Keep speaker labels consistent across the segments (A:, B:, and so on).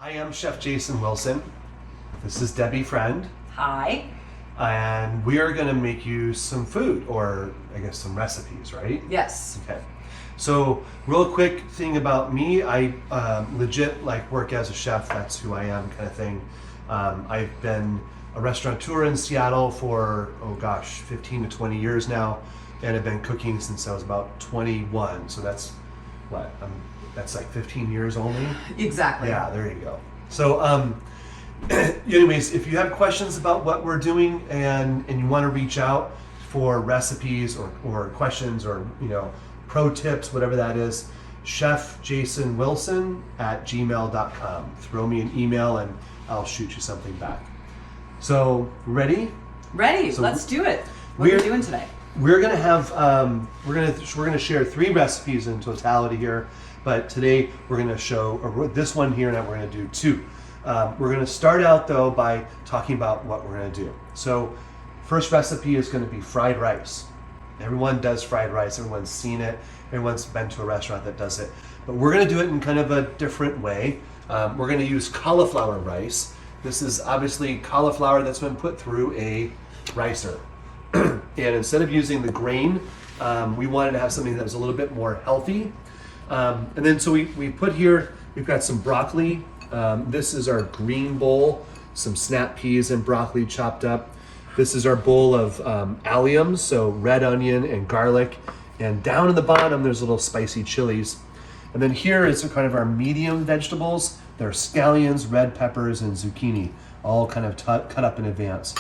A: I am Chef Jason Wilson. This is Debbie Friend.
B: Hi.
A: And we are going to make you some food, or I guess some recipes, right?
B: Yes.
A: Okay. So real quick thing about me, I legit work as a chef. That's who I am, kind of thing. I've been a restaurateur in Seattle for, 15 to 20 years now. And I've been cooking since I was about 21. So that's what? That's like 15 years only?
B: Exactly.
A: Yeah, there you go. So anyways, if you have questions about what we're doing and you want to reach out for recipes or questions or pro tips, whatever that is, chefjasonwilson@gmail.com. Throw me an email and I'll shoot you something back. So ready?
B: Ready.
A: So
B: let's do it. What are we doing today?
A: We're gonna have we're gonna share 3 recipes in totality here, but today we're gonna show this one here, and we're gonna do 2. We're gonna start out though by talking about what we're gonna do. So first recipe is gonna be fried rice. Everyone does fried rice. Everyone's seen it. Everyone's been to a restaurant that does it. But we're gonna do it in kind of a different way. We're gonna use cauliflower rice. This is obviously cauliflower that's been put through a ricer. And instead of using the grain, we wanted to have something that was a little bit more healthy. And then so we put here, we've got some broccoli. This is our green bowl, some snap peas and broccoli chopped up. This is our bowl of alliums, so red onion and garlic. And down in the bottom, there's little spicy chilies. And then here is kind of our medium vegetables. They're scallions, red peppers, and zucchini, all kind of cut up in advance.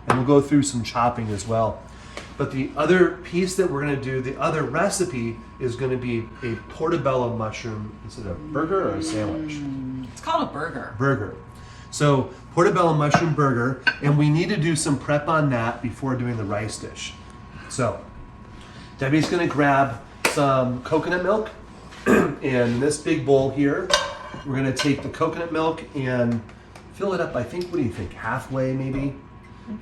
A: And we'll go through some chopping as well. But the other piece that we're gonna do, the other recipe, is gonna be a portobello mushroom. Is it a burger or a sandwich?
B: It's called a burger.
A: Burger. So portobello mushroom burger, and we need to do some prep on that before doing the rice dish. So Debbie's gonna grab some coconut milk, and this big bowl here, we're gonna take the coconut milk and fill it up, I think, what do you think, halfway maybe?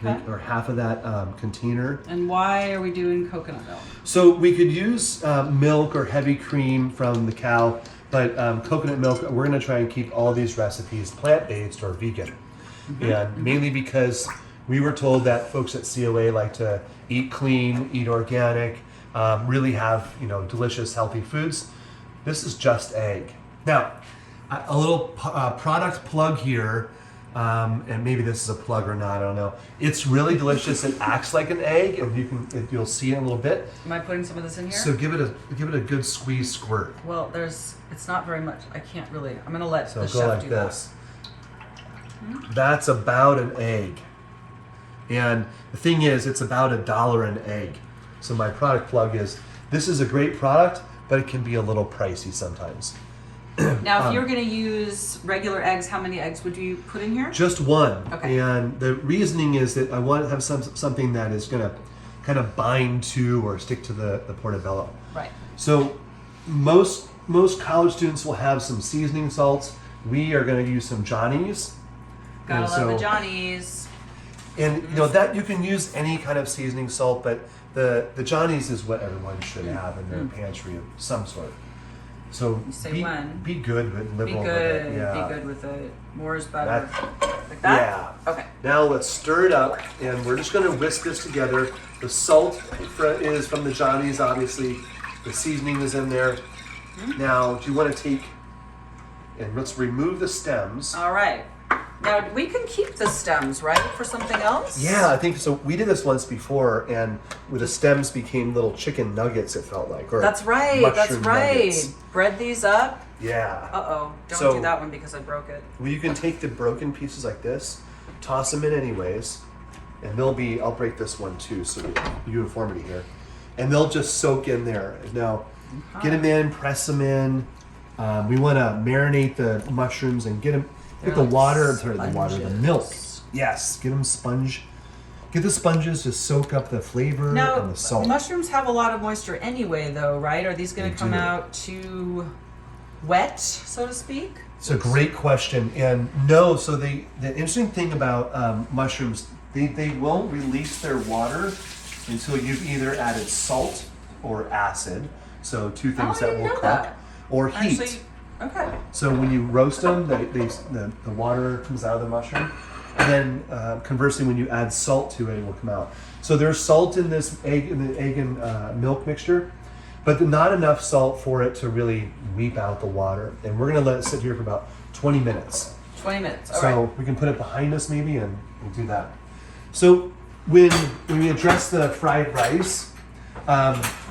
B: Okay.
A: Or half of that container.
B: And why are we doing coconut milk?
A: So we could use milk or heavy cream from the cow, but coconut milk, we're gonna try and keep all of these recipes plant-based or vegan.
B: Mm-hmm.
A: And mainly because we were told that folks at COA like to eat clean, eat organic, really have delicious, healthy foods. This is just egg. Now, a little product plug here. And maybe this is a plug or not, I don't know. It's really delicious. It acts like an egg, and you'll see it in a little bit.
B: Am I putting some of this in here?
A: So give it a good squeeze squirt.
B: Well, it's not very much. I can't really. I'm gonna let the
A: So go
B: chef
A: like
B: do
A: this. That's about an egg. And the thing is, it's about $1 an egg. So my product plug is, this is a great product, but it can be a little pricey sometimes.
B: Now, if you're going to use regular eggs, how many eggs would you put in here?
A: Just 1.
B: Okay.
A: And the reasoning is that I want to have something that is going to kind of bind to or stick to the portobello.
B: Right.
A: So most college students will have some seasoning salts. We are going to use some Johnny's.
B: Gotta love the Johnny's.
A: And that you can use any kind of seasoning salt, but the Johnny's is what everyone should have in their pantry of some sort. So
B: You say when.
A: Be good with liberal.
B: Be good.
A: With it. Yeah.
B: Be good with it. More is better. Like that?
A: Yeah.
B: Okay.
A: Now let's stir it up, and we're just going to whisk this together. The salt is from the Johnny's, obviously. The seasoning is in there. Now, do you want to take, and let's remove the stems.
B: All right. Now, we can keep the stems, right, for something else?
A: Yeah, I think so. We did this once before, and with the stems became little chicken nuggets, it felt like. Or
B: That's right.
A: mushroom nuggets.
B: Bread these up.
A: Yeah.
B: Uh-oh. Don't
A: So-
B: do that one because I broke it.
A: Well, you can take the broken pieces like this, toss them in anyways, and I'll break this one too, so uniformity here. And they'll just soak in there. Now, get them in, press them in. We want to marinate the mushrooms and get the milk. Yes, get them Get the sponges to soak up the flavor
B: Now,
A: and the salt.
B: mushrooms have a lot of moisture anyway, though, right? Are these going to come out too wet, so to speak?
A: It's a great question, and no. So the interesting thing about mushrooms, they won't release their water until you've either added salt or acid. So two things that will cook, or heat.
B: Actually, Okay.
A: So when you roast them, the water comes out of the mushroom. And then conversely, when you add salt to it, it will come out. So there's salt in this egg and milk mixture, but not enough salt for it to really weep out the water. And we're gonna let it sit here for about 20 minutes.
B: 20 minutes. All
A: So
B: right.
A: we can put it behind us maybe, and we'll do that. So when we address the fried rice,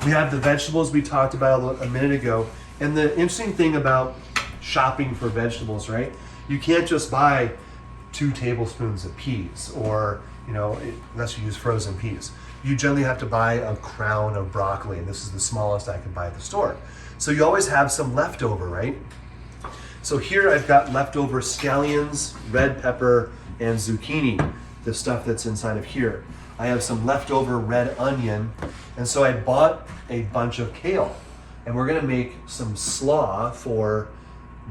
A: we have the vegetables we talked about a minute ago. And the interesting thing about shopping for vegetables, right? You can't just buy 2 tablespoons of peas, or unless you use frozen peas. You generally have to buy a crown of broccoli, and this is the smallest I can buy at the store. So you always have some leftover, right? So here I've got leftover scallions, red pepper, and zucchini, the stuff that's inside of here. I have some leftover red onion, and so I bought a bunch of kale, and we're gonna make some slaw for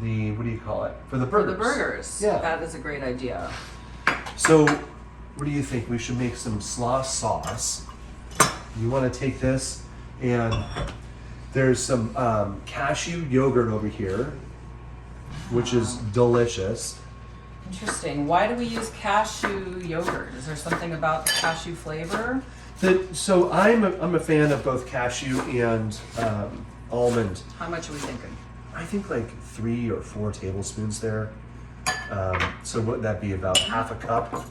A: the, what do you call it? For the burgers.
B: For the burgers.
A: Yeah.
B: That is a great idea.
A: So, what do you think? We should make some slaw sauce. You want to take this, and there's some cashew yogurt over here, which is delicious.
B: Interesting. Why do we use cashew yogurt? Is there something about the cashew flavor?
A: So I'm a fan of both cashew and almond.
B: How much are we thinking?
A: I think like 3 or 4 tablespoons there. So would that be about half a cup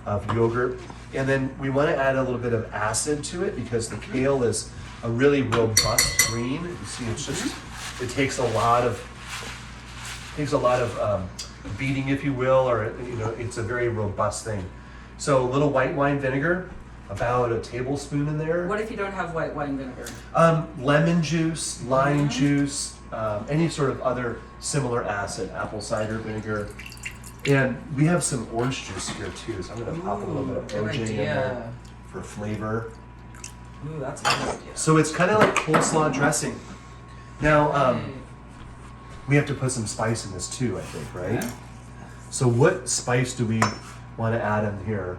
A: of yogurt? And then we want to add a little bit of acid to it because the kale is a really robust green. You see, it takes a lot of beating, if you will, or it's a very robust thing. So a little white wine vinegar, about a tablespoon in there.
B: What if you don't have white wine vinegar?
A: Lemon juice, lime juice, any sort of other similar acid, apple cider vinegar. And we have some orange juice here too, so I'm gonna pop a little bit of
B: good
A: OJ in
B: idea.
A: there for flavor.
B: Ooh, that's a good idea.
A: So it's kind of like coleslaw dressing. Now, we have to put some spice in this too, I think, right?
B: Okay.
A: So what spice do we want to add in here?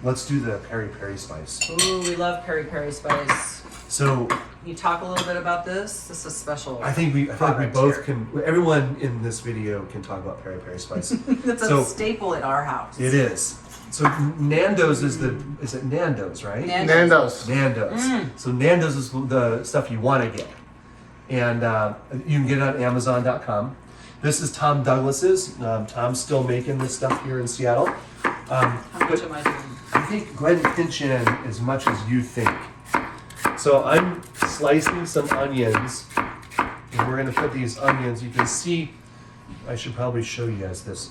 A: Let's do the peri peri spice.
B: Ooh, we love peri peri spice.
A: So
B: Can you talk a little bit about this? This is special.
A: I feel like we
B: product
A: both
B: here.
A: can. Everyone in this video can talk about peri peri spice.
B: It's a
A: So-
B: staple at our house.
A: It is. So Nando's is it Nando's, right?
B: Nando's.
C: Nando's.
A: So Nando's is the stuff you want to get, and you can get it on Amazon.com. This is Tom Douglas's. Tom's still making this stuff here in Seattle.
B: How much am I doing?
A: I think go ahead and pinch in as much as you think. So I'm slicing some onions, and we're gonna put these onions. You can see. I should probably show you guys this.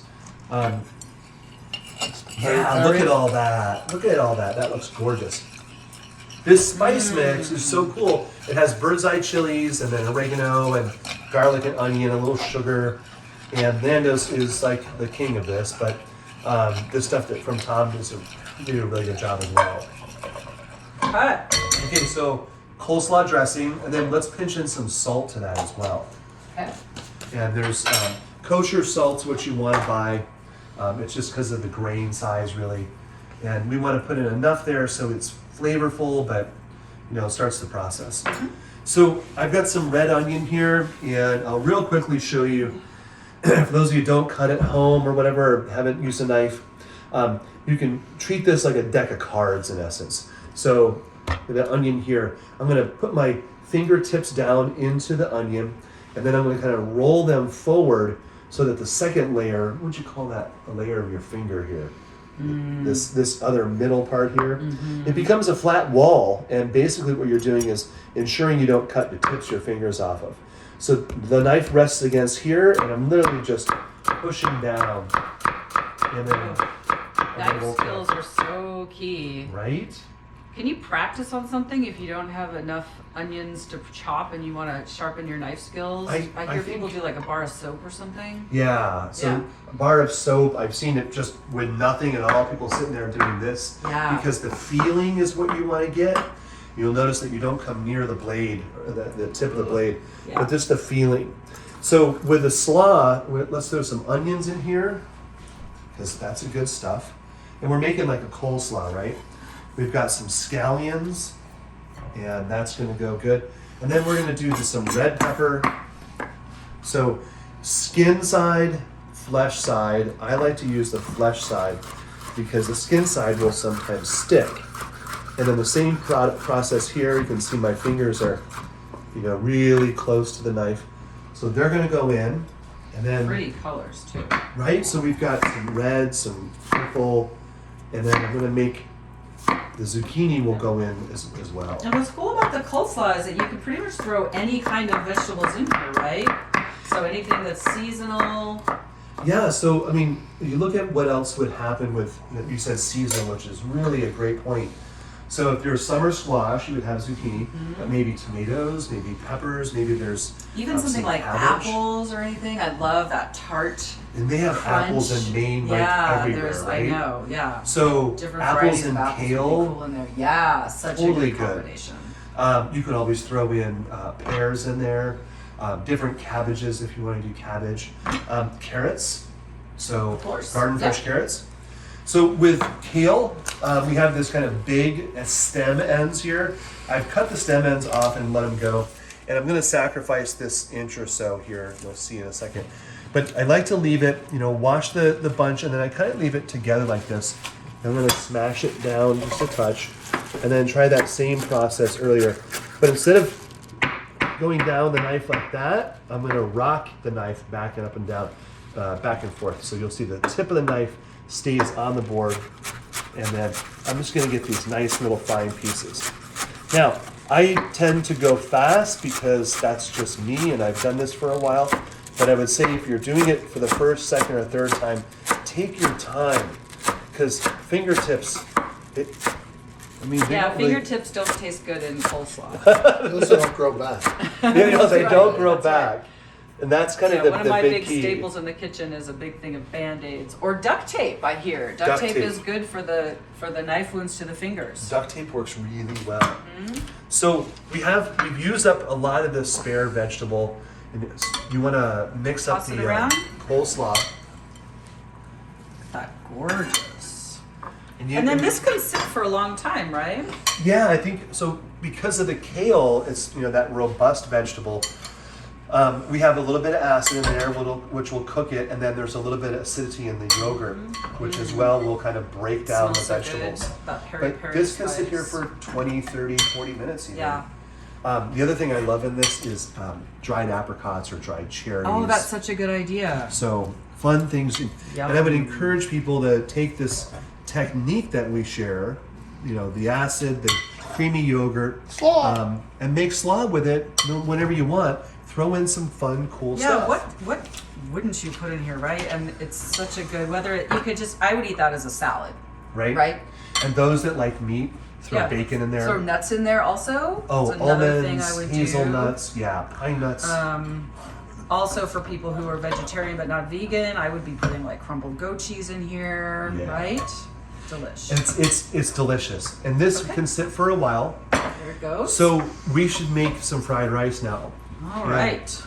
A: Yeah, look at all that. Look at all that. That looks gorgeous. This spice mix is so cool. It has bird's eye chilies and then oregano and garlic and onion, a little sugar. And Nando's is like the king of this, but this stuff that from Tom did a really good job as well.
B: Okay.
A: Okay, so coleslaw dressing, and then let's pinch in some salt to that as well.
B: Okay.
A: And there's kosher salt's what you want to buy. It's just because of the grain size, really. And we want to put in enough there so it's flavorful, but it starts the process. So I've got some red onion here, and I'll real quickly show you. For those of you who don't cut at home or whatever, or haven't used a knife, you can treat this like a deck of cards in essence. So with the onion here, I'm going to put my fingertips down into the onion, and then I'm going to kind of roll them forward so that the second layer, what would you call that? The layer of your finger here. This other middle part here. It becomes a flat wall, and basically what you're doing is ensuring you don't cut the tips of your fingers off of. So the knife rests against here, and I'm literally just pushing down. And then
B: Knife skills are so key.
A: right?
B: Can you practice on something if you don't have enough onions to chop and you want to sharpen your knife skills?
A: I
B: hear
A: think-
B: people do like a bar of soap or something.
A: Yeah. So
B: Yeah.
A: a bar of soap, I've seen it just with nothing at all. People sitting there doing this
B: Yeah.
A: because the feeling is what you want to get. You'll notice that you don't come near the blade, or the tip of the blade,
B: Yeah.
A: but just the feeling. So with the slaw, let's throw some onions in here because that's a good stuff. And we're making like a coleslaw, right? We've got some scallions, and that's going to go good. And then we're going to do just some red pepper. So skin side, flesh side. I like to use the flesh side because the skin side will sometimes stick. And then the same process here. You can see my fingers are, really close to the knife. So they're going to go in, and then
B: Pretty colors too.
A: right. So we've got some red, some purple, and then I'm going to make the zucchini will go in as well.
B: And what's cool about the coleslaw is that you can pretty much throw any kind of vegetables in here, right? So anything that's seasonal.
A: Yeah, so I mean, you look at what else would happen with, you said season, which is really a great point. So if there's summer squash, you would have zucchini, but maybe tomatoes, maybe peppers, maybe there's
B: Even something
A: some
B: like
A: cabbage.
B: apples or anything. I love that tart.
A: And they have
B: crunch.
A: apples in Maine like
B: Yeah,
A: everywhere,
B: there's,
A: right?
B: I know, yeah.
A: So
B: Different
A: apples
B: varieties
A: and
B: of apples would be
A: kale,
B: cool in there. Yeah, such
A: Totally
B: a good
A: good.
B: combination.
A: You can always throw in pears in there, different cabbages if you want to do cabbage, carrots, so
B: Of course.
A: garden fresh carrots. So with kale, we have this kind of big stem ends here. I've cut the stem ends off and let them go, and I'm going to sacrifice this inch or so here. You'll see in a second. But I like to leave it, wash the bunch, and then I kind of leave it together like this. I'm going to smash it down just a touch, and then try that same process earlier. But instead of going down the knife like that, I'm going to rock the knife back and up and down, back and forth. So you'll see the tip of the knife stays on the board, and then I'm just going to get these nice little fine pieces. Now, I tend to go fast because that's just me, and I've done this for a while. But I would say if you're doing it for the first, second, or third time, take your time, because fingertips, they
B: Yeah,
A: don't really-
B: fingertips don't taste good in coleslaw.
C: Those don't grow back.
A: they
B: That's right,
A: don't grow
B: that's right.
A: back. And that's kind
B: Yeah,
A: of the,
B: one of
A: the
B: my
A: big
B: big
A: key.
B: staples in the kitchen is a big thing of Band-Aids or duct tape. I hear duct
A: Duct
B: tape
A: tape.
B: is good for the knife wounds to the fingers.
A: Duct tape works really well.
B: Mm-hmm.
A: So we've used up a lot of the spare vegetable. And you want to mix up
B: Toss it
A: the
B: around?
A: coleslaw.
B: That gorgeous.
A: you-
B: And then this can sit for a long time, right?
A: Yeah, I think so. Because of the kale, it's that robust vegetable. We have a little bit of acid in there, which will cook it, and then there's a little bit of acidity in the yogurt, which as well will kind of break down the
B: Smells so good.
A: vegetables.
B: That peri
A: But
B: peri
A: this can sit here
B: spice.
A: for 20, 30, 40 minutes even.
B: Yeah.
A: The other thing I love in this is dried apricots or dried cherries.
B: Oh, that's such a good idea.
A: So fun things. And I would encourage people to take this technique that we share, the acid, the creamy yogurt,
C: Slaw.
A: and make slaw with it whenever you want. Throw in some fun, cool
B: Yeah,
A: stuff.
B: what wouldn't you put in here, right? And it's such a good, I would eat that as a salad,
A: Right?
B: right?
A: And those that like meat, throw bacon in there.
B: Throw nuts in there also.
A: Oh,
B: That's another
A: almonds,
B: thing I would
A: hazelnuts, yeah, pine nuts.
B: do. Also for people who are vegetarian but not vegan, I would be putting like crumbled goat cheese in here,
A: Yeah.
B: right? Delish.
A: And it's delicious. And this
B: Okay.
A: can sit for a while.
B: There it goes.
A: So we should make some fried rice now.
B: All right.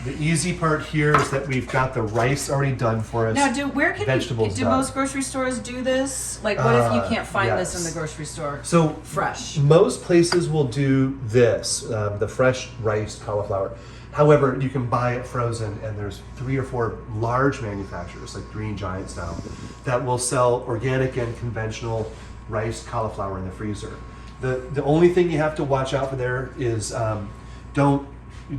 A: The easy part here is that we've got the rice already done for us.
B: Now, where can
A: Vegetables
B: do
A: done.
B: most grocery stores do this? Like, what if you can't find this in
A: yes.
B: the grocery store?
A: So
B: Fresh.
A: most places will do this, the fresh rice cauliflower. However, you can buy it frozen, and there's 3 or 4 large manufacturers, like Green Giants now, that will sell organic and conventional rice cauliflower in the freezer. The only thing you have to watch out for there is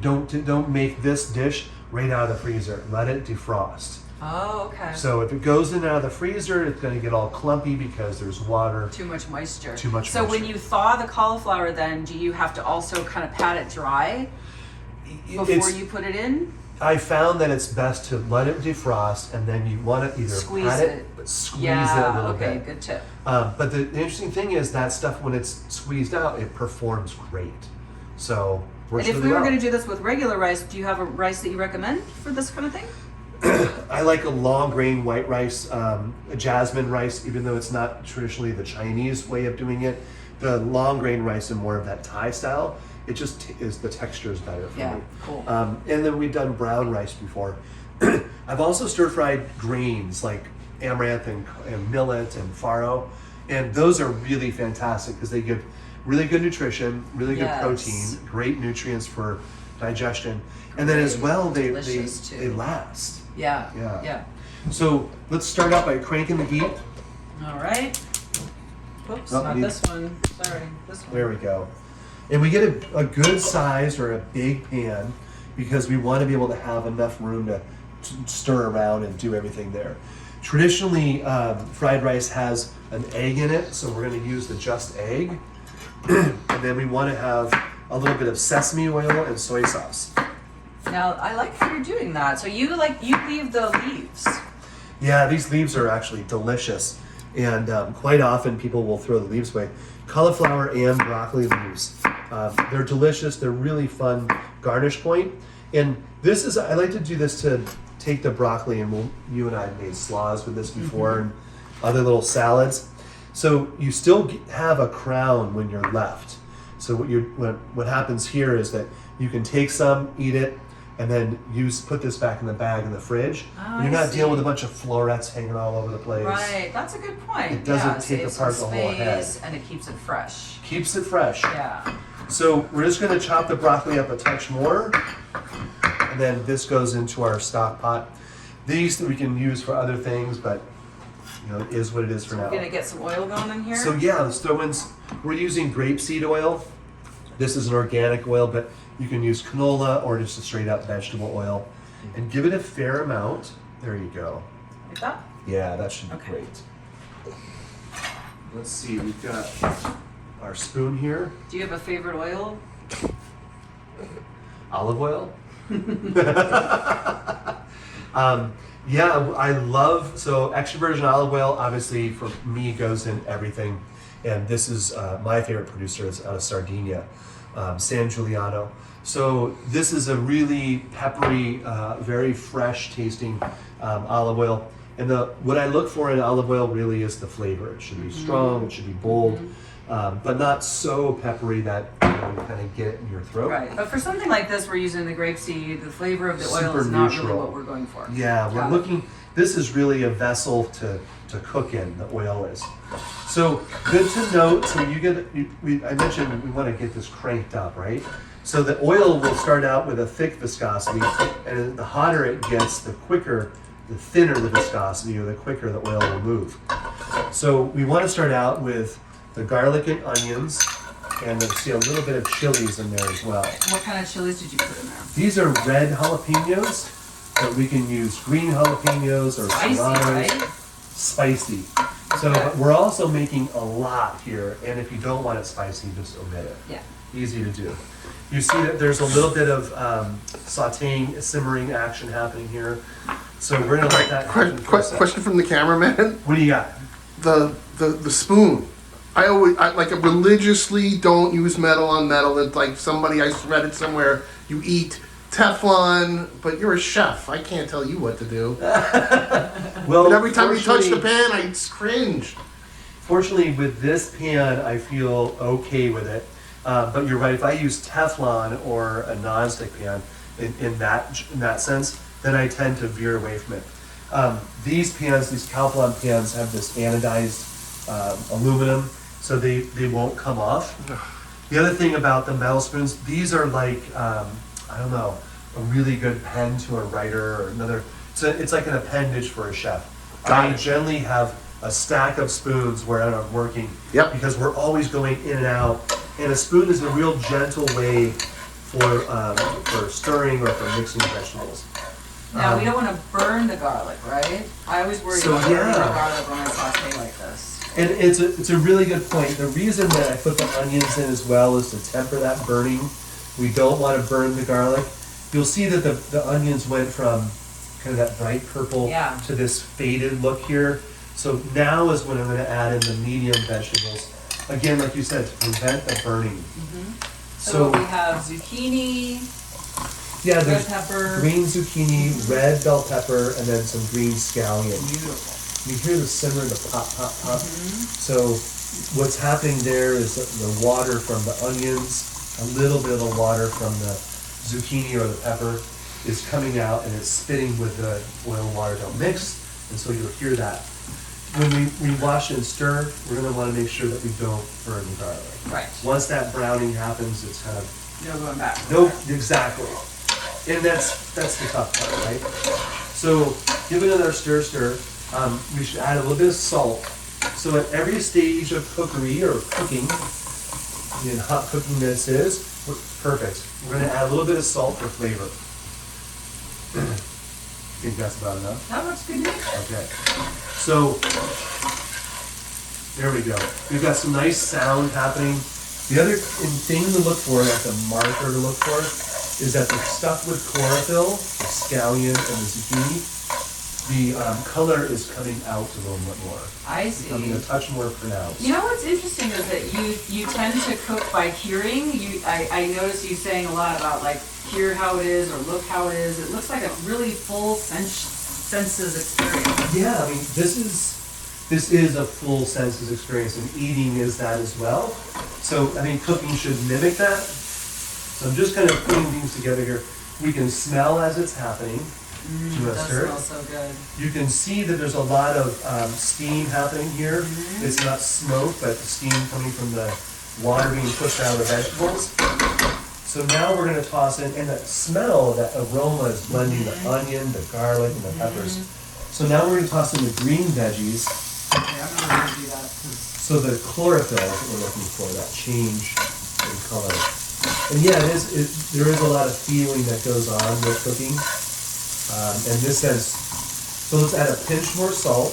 A: don't make this dish right out of the freezer. Let it defrost.
B: Oh, okay.
A: So if it goes in and out of the freezer, it's going to get all clumpy because there's water.
B: Too much moisture.
A: Too much
B: So when
A: moisture.
B: you thaw the cauliflower, then do you have to also kind of pat it dry before
A: It's-
B: you put it in?
A: I found that it's best to let it defrost, and then you want to either
B: Squeeze
A: pat
B: it.
A: but squeeze
B: Yeah.
A: it a little
B: Okay.
A: bit.
B: Good tip.
A: But the interesting thing is that stuff, when it's squeezed out, it performs great. So works
B: And if
A: really
B: we were
A: well.
B: going to do this with regular rice, do you have a rice that you recommend for this kind of thing?
A: I like a long grain white rice, a jasmine rice, even though it's not traditionally the Chinese way of doing it. The long grain rice and more of that Thai style, it just is, the texture is better for
B: Yeah,
A: me.
B: cool.
A: And then we've done brown rice before. I've also stir fried grains like amaranth and millet and farro, and those are really fantastic because they give really good nutrition, really good
B: Yes.
A: protein, great nutrients for digestion. And then as well, they
B: Delicious, too.
A: last.
B: Yeah.
A: Yeah.
B: Yeah.
A: So let's start out by cranking the heat.
B: All right. Whoops,
A: Oh,
B: not
A: need-
B: this one. Sorry, this one.
A: There we go. And we get a good size or a big pan because we want to be able to have enough room to stir around and do everything there. Traditionally, fried rice has an egg in it, so we're going to use the just egg. And then we want to have a little bit of sesame oil and soy sauce.
B: Now, I like how you're doing that. So you leave the leaves.
A: Yeah, these leaves are actually delicious. And quite often people will throw the leaves away. Cauliflower and broccoli leaves. They're delicious. They're really fun garnish point. And this is, I like to do this to take the broccoli, and you and I have made slaws with this before and other little salads. So you still have a crown when you're left. So what happens here is that you can take some, eat it, and then put this back in the bag in the fridge.
B: Oh,
A: You're
B: I
A: not
B: see.
A: dealing with a bunch of florets hanging all over the place.
B: Right, that's a good point.
A: It doesn't take
B: saves
A: apart
B: some
A: the whole head.
B: space, and it keeps it fresh.
A: Keeps it fresh.
B: Yeah.
A: So we're just going to chop the broccoli up a touch more, and then this goes into our stock pot. These we can use for other things, but it is what it is for
B: We're
A: now.
B: gonna get some oil going in here.
A: So yeah, let's throw in. We're using grapeseed oil. This is an organic oil, but you can use canola or just a straight up vegetable oil, and give it a fair amount. There you go.
B: Like that?
A: Yeah, that should be
B: Okay.
A: great. Let's see, we've got our spoon here.
B: Do you have a favorite oil?
A: Olive oil. Yeah, I love, so extra virgin olive oil obviously for me goes in everything, and this is my favorite producer is out of Sardinia, San Giuliano. So this is a really peppery, very fresh tasting olive oil. And what I look for in olive oil really is the flavor. It should be strong, it should be bold, but not so peppery that you kind of get it in your throat.
B: Right. But for something like this, we're using the grapeseed. The flavor of the oil
A: Super
B: is not really
A: neutral.
B: what we're going for.
A: Yeah, we're
B: Got it.
A: looking, this is really a vessel to cook in, the oil is. So good to note, so I mentioned we want to get this cranked up, right? So the oil will start out with a thick viscosity, and the hotter it gets, the thinner the viscosity, or the quicker the oil will move. So we want to start out with the garlic and onions, and you'll see a little bit of chilies in there as well.
B: What kind of chilies did you put in there?
A: These are red jalapenos, but we can use green jalapenos or
B: Spicy,
A: serranos.
B: right?
A: Spicy. So
B: Okay.
A: we're also making a lot here, and if you don't want it spicy, just omit it.
B: Yeah.
A: Easy to do. You see that there's a little bit of sauteing, simmering action happening here. So we're gonna let that happen for a second.
C: Question from the cameraman.
A: What do you got?
C: The spoon. I religiously don't use metal on metal. It's like I read it somewhere. You eat Teflon, but you're a chef. I can't tell you what to do.
A: Well,
C: But every time you touch the
A: fortunately-
C: pan, I cringe.
A: Fortunately, with this pan, I feel okay with it. But you're right. If I use Teflon or a non-stick pan, in that sense, then I tend to veer away from it. These pans, these Calphalon pans, have this anodized aluminum, so they won't come off. The other thing about the metal spoons, these are like I don't know, a really good pen to a writer or another. It's like an appendage for a chef. I generally have a stack of spoons where I'm working,
C: Yep.
A: because we're always going in and out, and a spoon is a real gentle way for stirring or for mixing vegetables.
B: Now, we don't want to burn the garlic, right? I always worry
A: So,
B: about burning the
A: yeah.
B: garlic when I saute like this.
A: And it's a really good point. The reason that I put the onions in as well is to temper that burning. We don't want to burn the garlic. You'll see that the onions went from kind of that bright purple
B: Yeah.
A: to this faded look here. So now is when I'm going to add in the medium vegetables. Again, like you said, to prevent the burning.
B: So we have zucchini,
A: Yeah,
B: red
A: there's
B: pepper.
A: green zucchini, red bell pepper, and then some green scallion.
B: Beautiful.
A: You hear the simmer, the pop, pop, pop. So what's happening there is that the water from the onions, a little bit of the water from the zucchini or the pepper is coming out, and it's spitting with the oil and water don't mix, and so you'll hear that. When we wash and stir, we're going to want to make sure that we don't burn the garlic.
B: Right.
A: Once that browning happens, it's kind of
B: No going back.
A: No, exactly. And that's the tough part, right? So give it another stir. We should add a little bit of salt. So at every stage of cookery or cooking, in hot cooking this is, perfect. We're gonna add a little bit of salt for flavor. Think that's about enough?
B: That looks good.
A: Okay. So, there we go. We've got some nice sound happening. The other thing to look for, like the marker to look for, is that the stuff with chlorophyll, the scallion and the zucchini, the color is coming out a little bit more.
B: I see.
A: Becoming a touch more pronounced.
B: You know what's interesting is that you tend to cook by hearing. I notice you saying a lot about like hear how it is or look how it is. It looks like a really full senses experience.
A: Yeah, I mean this is a full senses experience, and eating is that as well. So I mean cooking should mimic that. So I'm just kind of putting things together here. We can smell as it's happening.
B: It does smell so good.
A: You can see that there's a lot of steam happening here. It's not smoke, but steam coming from the water being pushed out of the vegetables. So now we're going to toss in, and that smell, that aroma is blending the onion, the garlic, and the peppers. So now we're going to toss in the green veggies.
B: Okay, I'm going to do that.
A: So the chlorophyll is what we're looking for, that change in color. And yeah, there is a lot of feeling that goes on with cooking. And this says, so let's add a pinch more salt.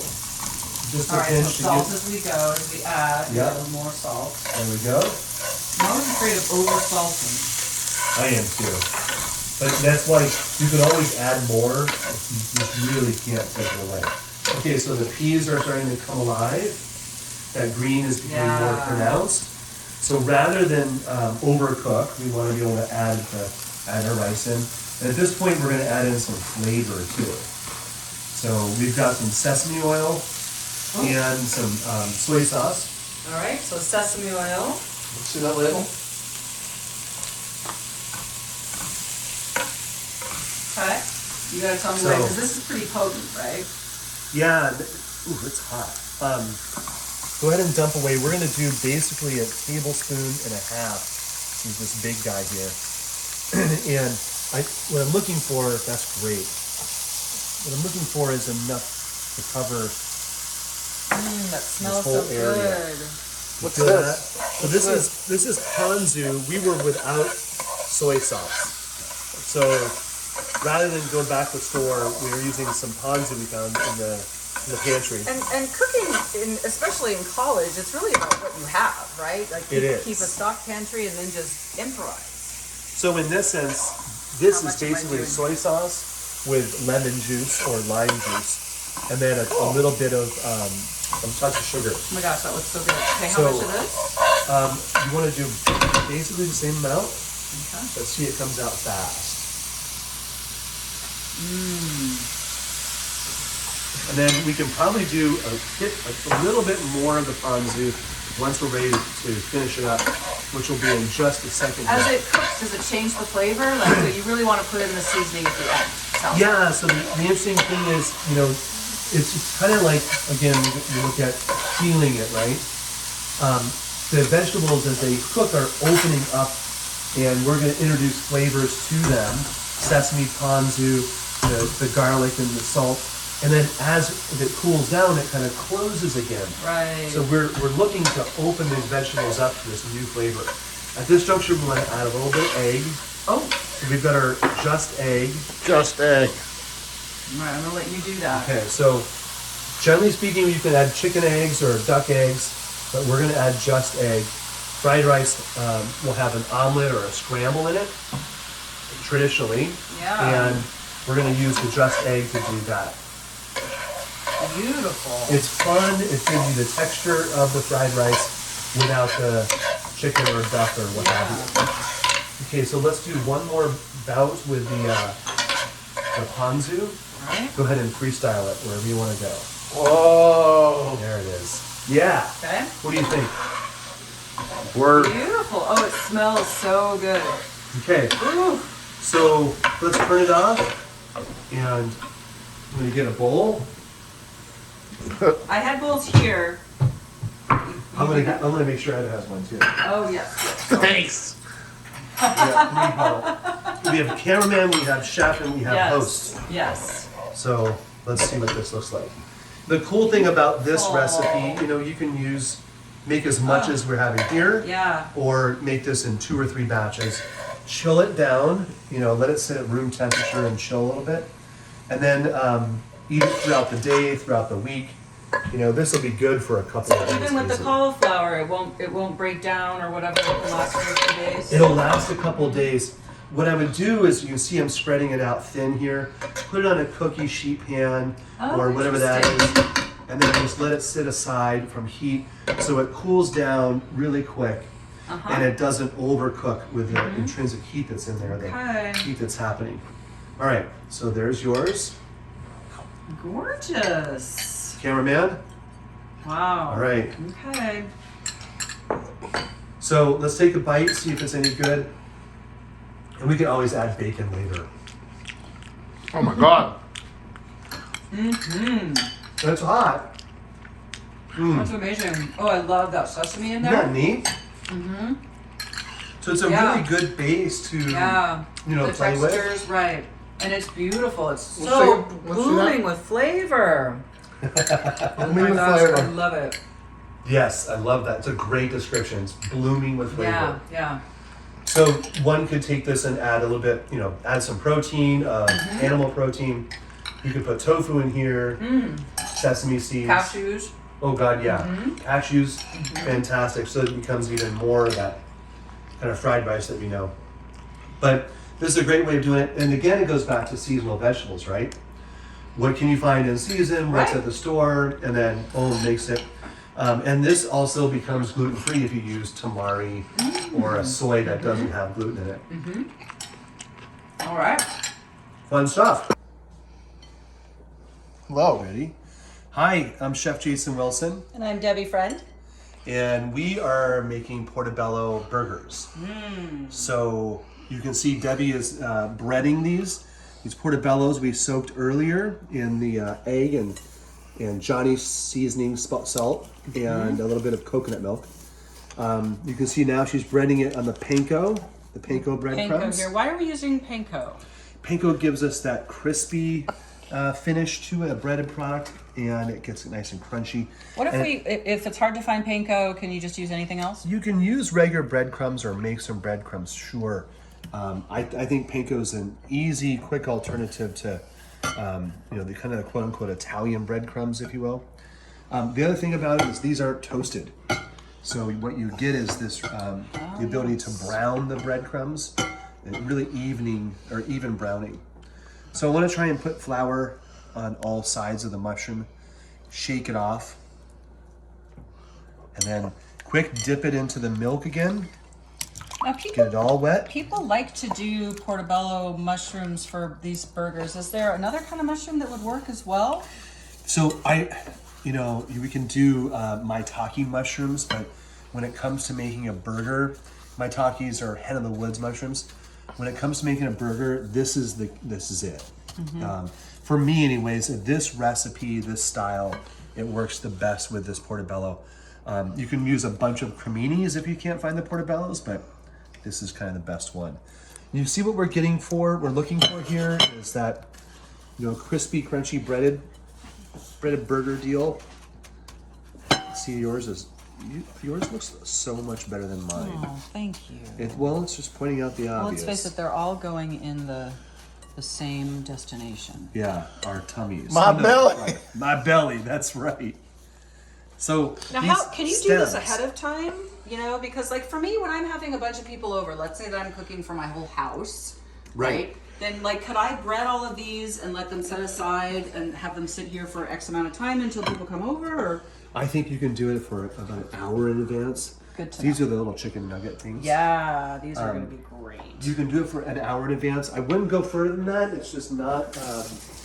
A: Just a pinch
B: so salt as we go, as we add, a little more salt.
A: There we go.
B: I'm always afraid of over-salting.
A: I am too. But that's why you can always add more if you just really can't take it away. Okay, so the peas are starting to come alive. That green is becoming more pronounced. So rather than overcook, we want to be able to add our rice in. And at this point, we're going to add in some flavor to it. So we've got some sesame oil and some soy sauce.
B: All right, so sesame oil.
A: See that label?
B: Okay. You gotta tell me why, because this is pretty potent, right?
A: Yeah. Ooh, it's hot. Go ahead and dump away. We're going to do basically a tablespoon and a half. Use this big guy here. And what I'm looking for, that's great. What I'm looking for is enough to cover
B: that smells
A: whole
B: so
A: area.
B: good.
C: What's
A: Feel that?
C: this?
A: So this is ponzu. We were without soy sauce. So rather than going back to the store, we were using some ponzu we found in the pantry.
B: And cooking, especially in college, it's really about what you have, right? Like
A: It is.
B: Keep a stock pantry and then just improvise.
A: So in this sense, this
B: How
A: is
B: much am I
A: basically
B: doing?
A: soy sauce with lemon juice or lime juice, and then a little bit of a touch of sugar.
B: Oh my gosh, that looks so good. Okay, how
A: So,
B: much of this?
A: You want to do basically the same amount,
B: Okay.
A: but see it comes out fast. And then we can probably do a little bit more of the ponzu once we're ready to finish it up, which will be in just a second.
B: As it cooks, does it change the flavor? Like, so you really want to put in the seasoning at the end? Sounds
A: Yeah, so the interesting thing is, it's kind of like, again, you look at peeling it, right? The vegetables, as they cook, are opening up, and we're going to introduce flavors to them. Sesame, ponzu, the garlic and the salt. And then as it cools down, it kind of closes again.
B: Right.
A: So we're looking to open these vegetables up to this new flavor. At this juncture, we want to add a little bit of egg.
B: Oh.
A: So we've got our just egg.
C: Just egg.
B: All right, I'm going to let you do that.
A: Okay, so generally speaking, you can add chicken eggs or duck eggs, but we're going to add just egg. Fried rice will have an omelet or a scramble in it, traditionally.
B: Yeah.
A: And we're going to use the just egg to do that.
B: Beautiful.
A: It's fun. It gives you the texture of the fried rice without the chicken or duck or what have you. Okay, so let's do one more bout with the ponzu.
B: All right.
A: Go ahead and freestyle it wherever you want to go.
C: Oh,
A: There it is. Yeah.
B: Okay.
A: What do you think?
C: word.
B: Beautiful. Oh, it smells so good.
A: Okay,
B: Ooh.
A: so let's turn it off, and I'm going to get a bowl.
B: I had bowls here.
A: I'm gonna make sure Ed has one too.
B: Oh, yes.
C: Thanks.
A: have 3 people. We have cameraman, we have chef, and we have
B: Yes.
A: host.
B: Yes.
A: So let's see what this looks like. The cool thing about this
B: Aw.
A: recipe, you can make as much as we're having here,
B: Yeah.
A: or make this in 2 or 3 batches. Chill it down, let it sit at room temperature and chill a little bit, and then eat it throughout the day, throughout the week. This will be good for a couple of days.
B: Even with the
A: easily.
B: cauliflower, it won't break down or whatever. It can last for a few days.
A: It'll last a couple of days. What I would do is, you can see I'm spreading it out thin here. Put it on a cookie sheet pan
B: Oh,
A: or whatever that
B: interesting.
A: is, and then just let it sit aside from heat so it cools down really quick, and it doesn't overcook with the intrinsic heat that's in there,
B: Okay.
A: the heat that's happening. All right, so there's yours,
B: Gorgeous.
A: cameraman.
B: Wow.
A: All right,
B: Okay.
A: so let's take a bite, see if it's any good, and we can always add bacon later.
C: Oh my God.
A: That's hot.
B: That's amazing. Oh, I love that sesame in
A: Isn't that
B: there.
A: neat? So it's a
B: Yeah.
A: really good base to
B: Yeah. The
A: play with.
B: textures, right. And it's beautiful. It's
C: Let's
B: so
C: see that.
B: blooming with flavor. Oh
C: Blooming
B: my
C: with
B: gosh,
C: flavor.
B: I love it.
A: Yes, I love that. It's a great description. It's blooming with flavor.
B: Yeah, yeah.
A: So one could take this and add a little bit, add some protein, animal protein. You could put tofu in here, sesame seeds.
B: Cashews.
A: Oh God, yeah. Cashews, fantastic. So it becomes even more of that kind of fried rice that we know. But this is a great way of doing it. And again, it goes back to seasonal vegetables, right? What can you find in season? What's
B: Right.
A: at the store? And then, boom, makes it. And this also becomes gluten-free if you use tamari or a soy that doesn't have gluten in it.
B: All right.
A: Fun stuff.
C: Hello.
A: Ready? Hi, I'm Chef Jason Wilson,
B: And I'm Debbie Friend.
A: and we are making Portobello Burgers. So you can see Debbie is breading these Portobellos we soaked earlier in the egg and Johnny's seasoning salt and a little bit of coconut milk. You can see now she's breading it on the panko breadcrumbs.
B: Panko here. Why are we using panko?
A: Panko gives us that crispy finish to a breaded product, and it gets it nice and crunchy.
B: What if
A: And
B: if it's hard to find panko, can you just use anything else?
A: You can use regular breadcrumbs or make some breadcrumbs, sure. I think panko is an easy, quick alternative to, the kind of quote unquote Italian breadcrumbs, if you will. The other thing about it is these aren't toasted. So what you get is this, the ability to brown the breadcrumbs, and really even browning. So I want to try and put flour on all sides of the mushroom, shake it off, and then quick dip it into the milk again,
B: Now,
A: get it all wet.
B: people like to do portobello mushrooms for these burgers. Is there another kind of mushroom that would work as well?
A: So we can do maitake mushrooms, but when it comes to making a burger, maitakes are hen of the woods mushrooms. When it comes to making a burger, this is it. For me, anyways, this recipe, this style, it works the best with this portobello. You can use a bunch of creminis if you can't find the portobellos, but this is kind of the best one. You see what we're looking for here is that, crispy, crunchy, breaded burger deal. See, yours looks so much better than mine.
B: Oh, thank you.
A: It's just pointing out the
B: Well,
A: obvious.
B: let's face it, they're all going in the same destination.
A: Yeah, our tummies.
C: My belly.
A: Right. My belly, that's right. So
B: Now,
A: these
B: can you do this
A: stems-
B: ahead of time? Because like for me, when I'm having a bunch of people over, let's say that I'm cooking for my whole house, right? Then could I bread all of these and let them set aside and have them sit here for X amount of time until people come over? Or
A: I think you can do it for about an hour in advance.
B: Good to
A: These
B: know.
A: are the little chicken nugget things.
B: Yeah, these are going to be great.
A: You can do it for an hour in advance. I wouldn't go further than that. It's just not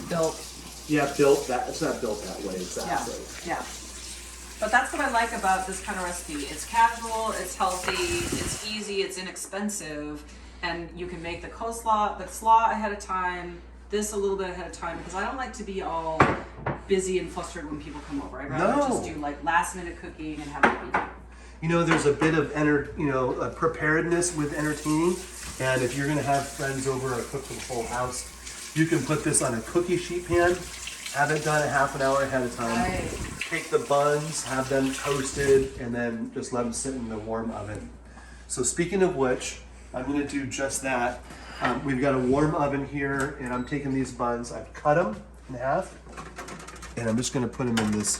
B: Built.
A: built that. It's not built that way
B: Yeah,
A: exactly.
B: yeah. But that's what I like about this kind of recipe. It's casual, it's healthy, it's easy, it's inexpensive, and you can make the slaw ahead of time, this a little bit ahead of time, because I don't like to be all busy and flustered when people come over. I'd rather just do last minute cooking and have it be done.
A: There's a bit of preparedness with entertaining. And if you're gonna have friends over or cook for the whole house, you can put this on a cookie sheet pan, have it done a half an hour ahead of time.
B: Right.
A: Take the buns, have them toasted, and then just let them sit in the warm oven. So speaking of which, I'm gonna do just that. We've got a warm oven here, and I'm taking these buns, I've cut them in half, and I'm just gonna put them in this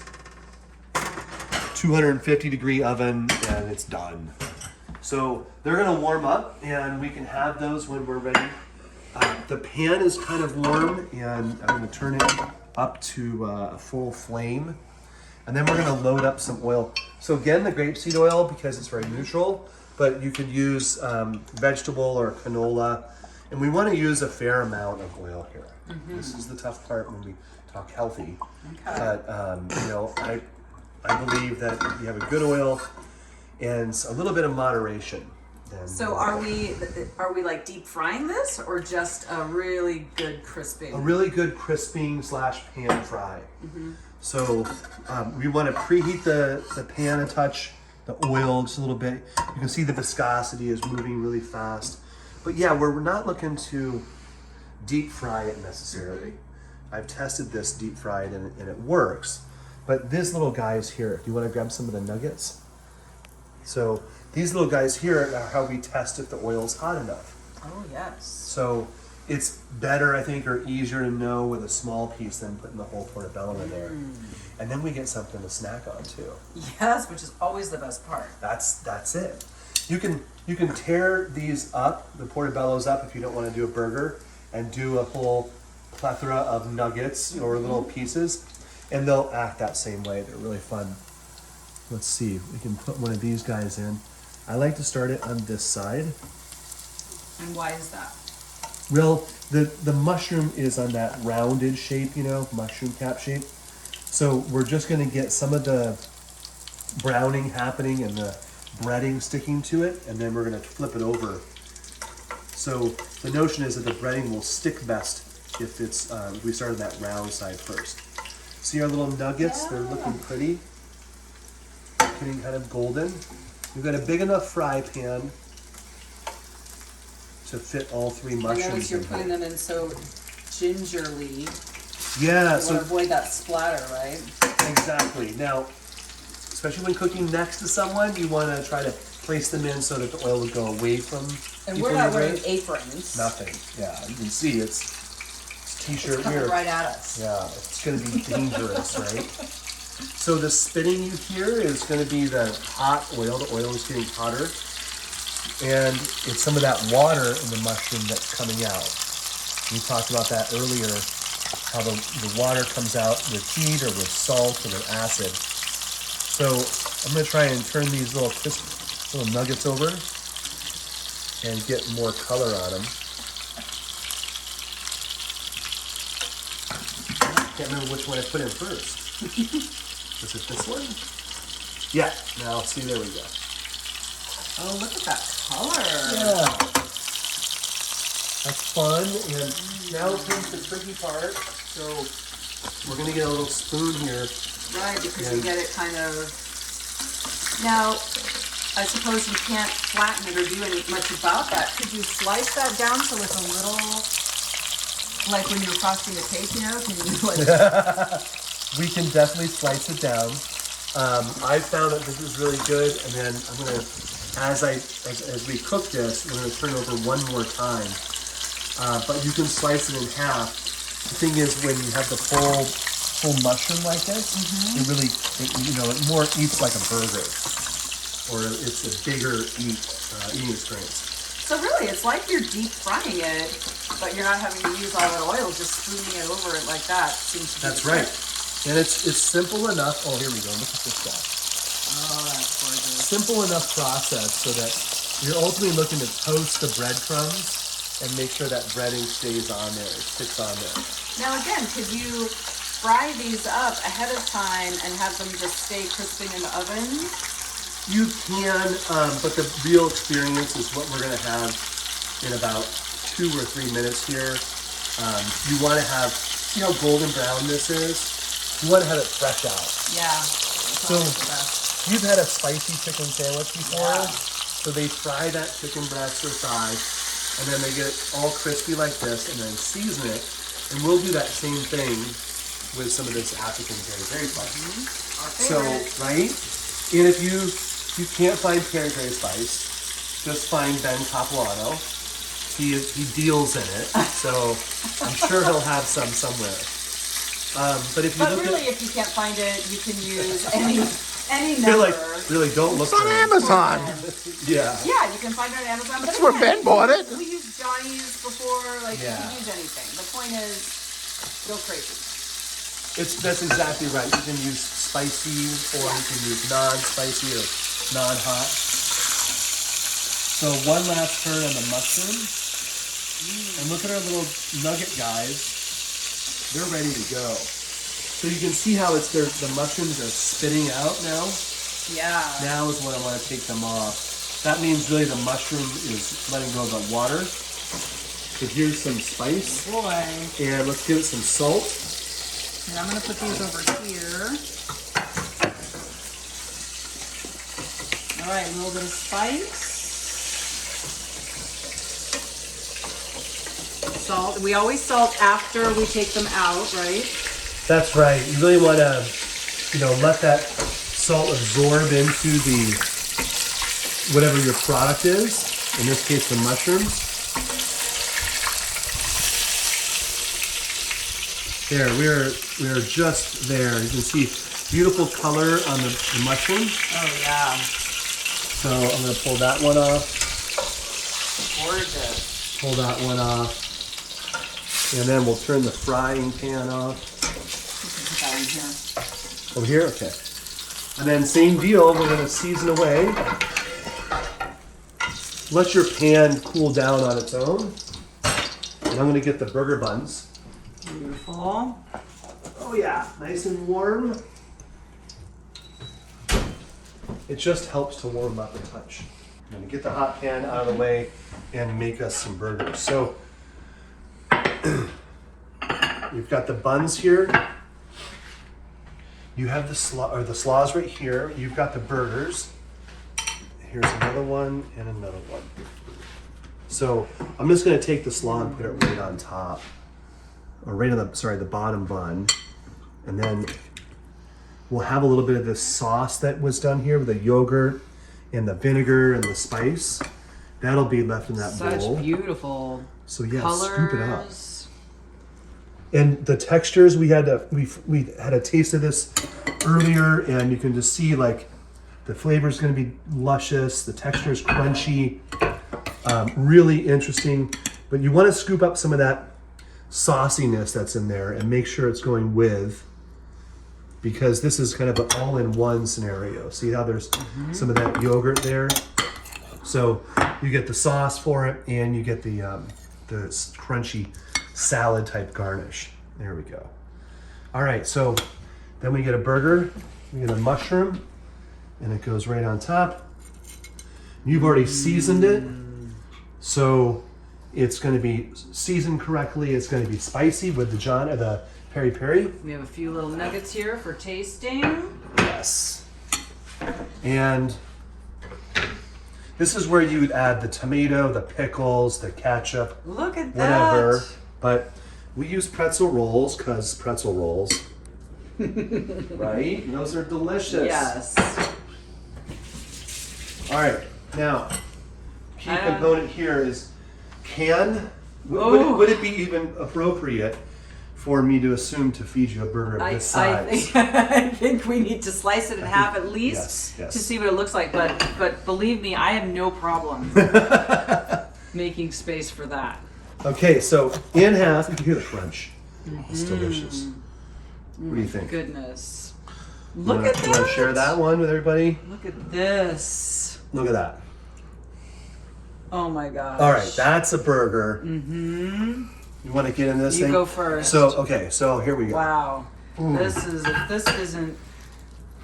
A: 250-degree oven, and it's done. So they're gonna warm up, and we can have those when we're ready. The pan is kind of warm, and I'm gonna turn it up to a full flame. And then we're gonna load up some oil. So again, the grapeseed oil, because it's very neutral, but you could use vegetable or canola. And we wanna use a fair amount of oil here. This is the tough part when we talk healthy. But you know, I believe that if you have a good oil and a little bit of moderation, then
B: So are we like deep frying this, or just a really good crisping?
A: a really good crisping / pan fry. So we want to preheat the pan a touch, the oil just a little bit. You can see the viscosity is moving really fast. But yeah, we're not looking to deep fry it necessarily. I've tested this deep fried and it works. But this little guys here, you want to grab some of the nuggets? So these little guys here are how we test if the oil's hot enough.
B: Oh yes.
A: So it's better, I think, or easier to know with a small piece than putting the whole portobello in there. And then we get something to snack on too.
B: Yes, which is always the best part.
A: That's it. You can tear these up, the portobellos up, if you don't want to do a burger, and do a whole plethora of nuggets or little pieces, and they'll act that same way. They're really fun. Let's see, we can put one of these guys in. I like to start it on this side.
B: And why is that?
A: Well, the mushroom is on that rounded shape, you know, mushroom cap shape. So we're just gonna get some of the browning happening and the breading sticking to it, and then we're gonna flip it over. So the notion is that the breading will stick best if it's we start on that round side first. See our little nuggets? They're looking pretty. Getting kind of golden. We've got a big enough fry pan to fit all three
B: I
A: mushrooms
B: notice you're
A: in
B: putting
A: here.
B: them in so gingerly.
A: Yeah,
B: You
A: so
B: want to avoid that splatter, right?
A: exactly. Now, especially when cooking next to someone, you want to try to place them in so that the oil would go away from
B: And
A: people
B: we're not
A: you
B: wearing
A: raise.
B: aprons.
A: Nothing. Yeah, you can see it's t-shirt
B: It's coming
A: here.
B: right at us.
A: Yeah, it's going to be dangerous, right? So the spitting you hear is going to be the hot oil. The oil is getting hotter. And it's some of that water in the mushroom that's coming out. We talked about that earlier, how the water comes out with heat or with salt or with acid. So I'm going to try and turn these little crisp little nuggets over and get more color on them. Can't remember which one I put in first. Was it this one? Yeah, now see, there we go.
B: Oh, look at that color.
A: Yeah. That's fun, and now comes the tricky part. So we're gonna get a little spoon here.
B: Right, because you get it kind of... Now, I suppose you can't flatten it or do much about that. Could you slice that down so it's a little... Like when you're frosting a cake, you know? Can you like...
A: We can definitely slice it down. I found that this is really good, and then I'm gonna, as we cook this, we're gonna turn it over one more time. But you can slice it in half. The thing is, when you have the full mushroom like this, it really, it more eats like a burger, or it's a bigger eating experience.
B: So really, it's like you're deep frying it, but you're not having to use all that oil, just spooning it over it like that. Seems to be
A: That's
B: the
A: right.
B: trick.
A: And it's simple enough. Oh, here we go. Look at this stuff.
B: Oh, that's gorgeous.
A: Simple enough process so that you're ultimately looking to toast the breadcrumbs and make sure that breading stays on there, it sticks on there.
B: Now again, could you fry these up ahead of time and have them just stay crisping in the oven?
A: You can, but the real experience is what we're going to have in about 2 or 3 minutes here. You want to have, see how golden brown this is? You want to have it fresh out.
B: Yeah.
A: So you've had a spicy chicken sandwich before, so they fry that chicken breast or thigh, and then they get all crispy like this, and then season it. And we'll do that same thing with some of this African peri-peri spice. So, right? And if you can't find peri-peri spice, just find Ben Capuano. He deals in it, so I'm sure he'll have some somewhere. But if you
B: But
A: look
B: really,
A: at,
B: if you can't find it, you can use any
A: you're
B: number.
A: like, really don't look
C: It's on
A: for it.
C: Amazon.
A: Yeah.
B: Yeah, you can find it on Amazon.
C: That's
B: but
C: where
B: again,
C: Ben bought it.
B: We used Johnny's before, like
A: Yeah.
B: you can use anything. The point is, go crazy.
A: That's exactly right. You can use spicy, or you can use non-spicy or non-hot. So one last turn on the mushroom. And look at our little nugget guys. They're ready to go. So you can see how the mushrooms are spitting out now.
B: Yeah.
A: Now is when I want to take them off. That means really the mushroom is letting go of the water. So here's some spice.
B: Boy.
A: And let's give it some salt.
B: And I'm gonna put these over here. All right, a little bit of spice. Salt. We always salt after we take them out, right?
A: That's right. You really want to, let that salt absorb into the whatever your product is. In this case, the mushrooms. There, we are just there. You can see beautiful color on the mushroom.
B: Oh yeah.
A: So I'm going to pull that one off.
B: Gorgeous.
A: Pull that one off. And then we'll turn the frying pan off.
B: Put that in here.
A: Over here? Okay. And then same deal, we're going to season away. Let your pan cool down on its own. And I'm going to get the burger buns.
B: Beautiful.
A: Oh yeah, nice and warm. It just helps to warm up a touch. I'm going to get the hot pan out of the way and make us some burgers. So we've got the buns here. You have the slaws right here. You've got the burgers. Here's another one and another one. So I'm just going to take the slaw and put it right on top, or right on the bottom bun, and then we'll have a little bit of this sauce that was done here with the yogurt and the vinegar and the spice. That'll be left in that bowl.
B: Such beautiful
A: So yeah,
B: colors.
A: scoop it up. And the textures, we had a taste of this earlier, and you can just see like the flavor is going to be luscious. The texture is crunchy, really interesting. But you want to scoop up some of that sauciness that's in there and make sure it's going with, because this is kind of an all-in-one scenario. See how there's some of that yogurt there? So you get the sauce for it, and you get the crunchy salad type garnish. There we go. All right, so then we get a burger, we get a mushroom, and it goes right on top. You've already seasoned it, so it's going to be seasoned correctly. It's going to be spicy with the peri-peri.
B: We have a few little nuggets here for tasting.
A: Yes. And this is where you would add the tomato, the pickles, the ketchup,
B: Look at that.
A: whatever. But we use pretzel rolls because pretzel rolls. Right? And those are delicious.
B: Yes.
A: All right. Now, key
B: I don't-
A: component here is
B: Oh.
A: would it be even appropriate for me to assume to feed you a burger of this size?
B: I think we need to slice it in half at least
A: yes.
B: to see what it looks like. But believe me, I have no problem making space for that.
A: Okay, so in half, you can hear the crunch. It's delicious. What do you think?
B: Goodness. Look at
A: You want
B: that.
A: to share that one with everybody?
B: Look at this.
A: Look at that.
B: Oh my gosh.
A: All right, that's a burger. Mm-hmm. You want to get in this
B: You
A: thing?
B: go first.
A: So here we go.
B: Wow.
A: Ooh.
B: If this isn't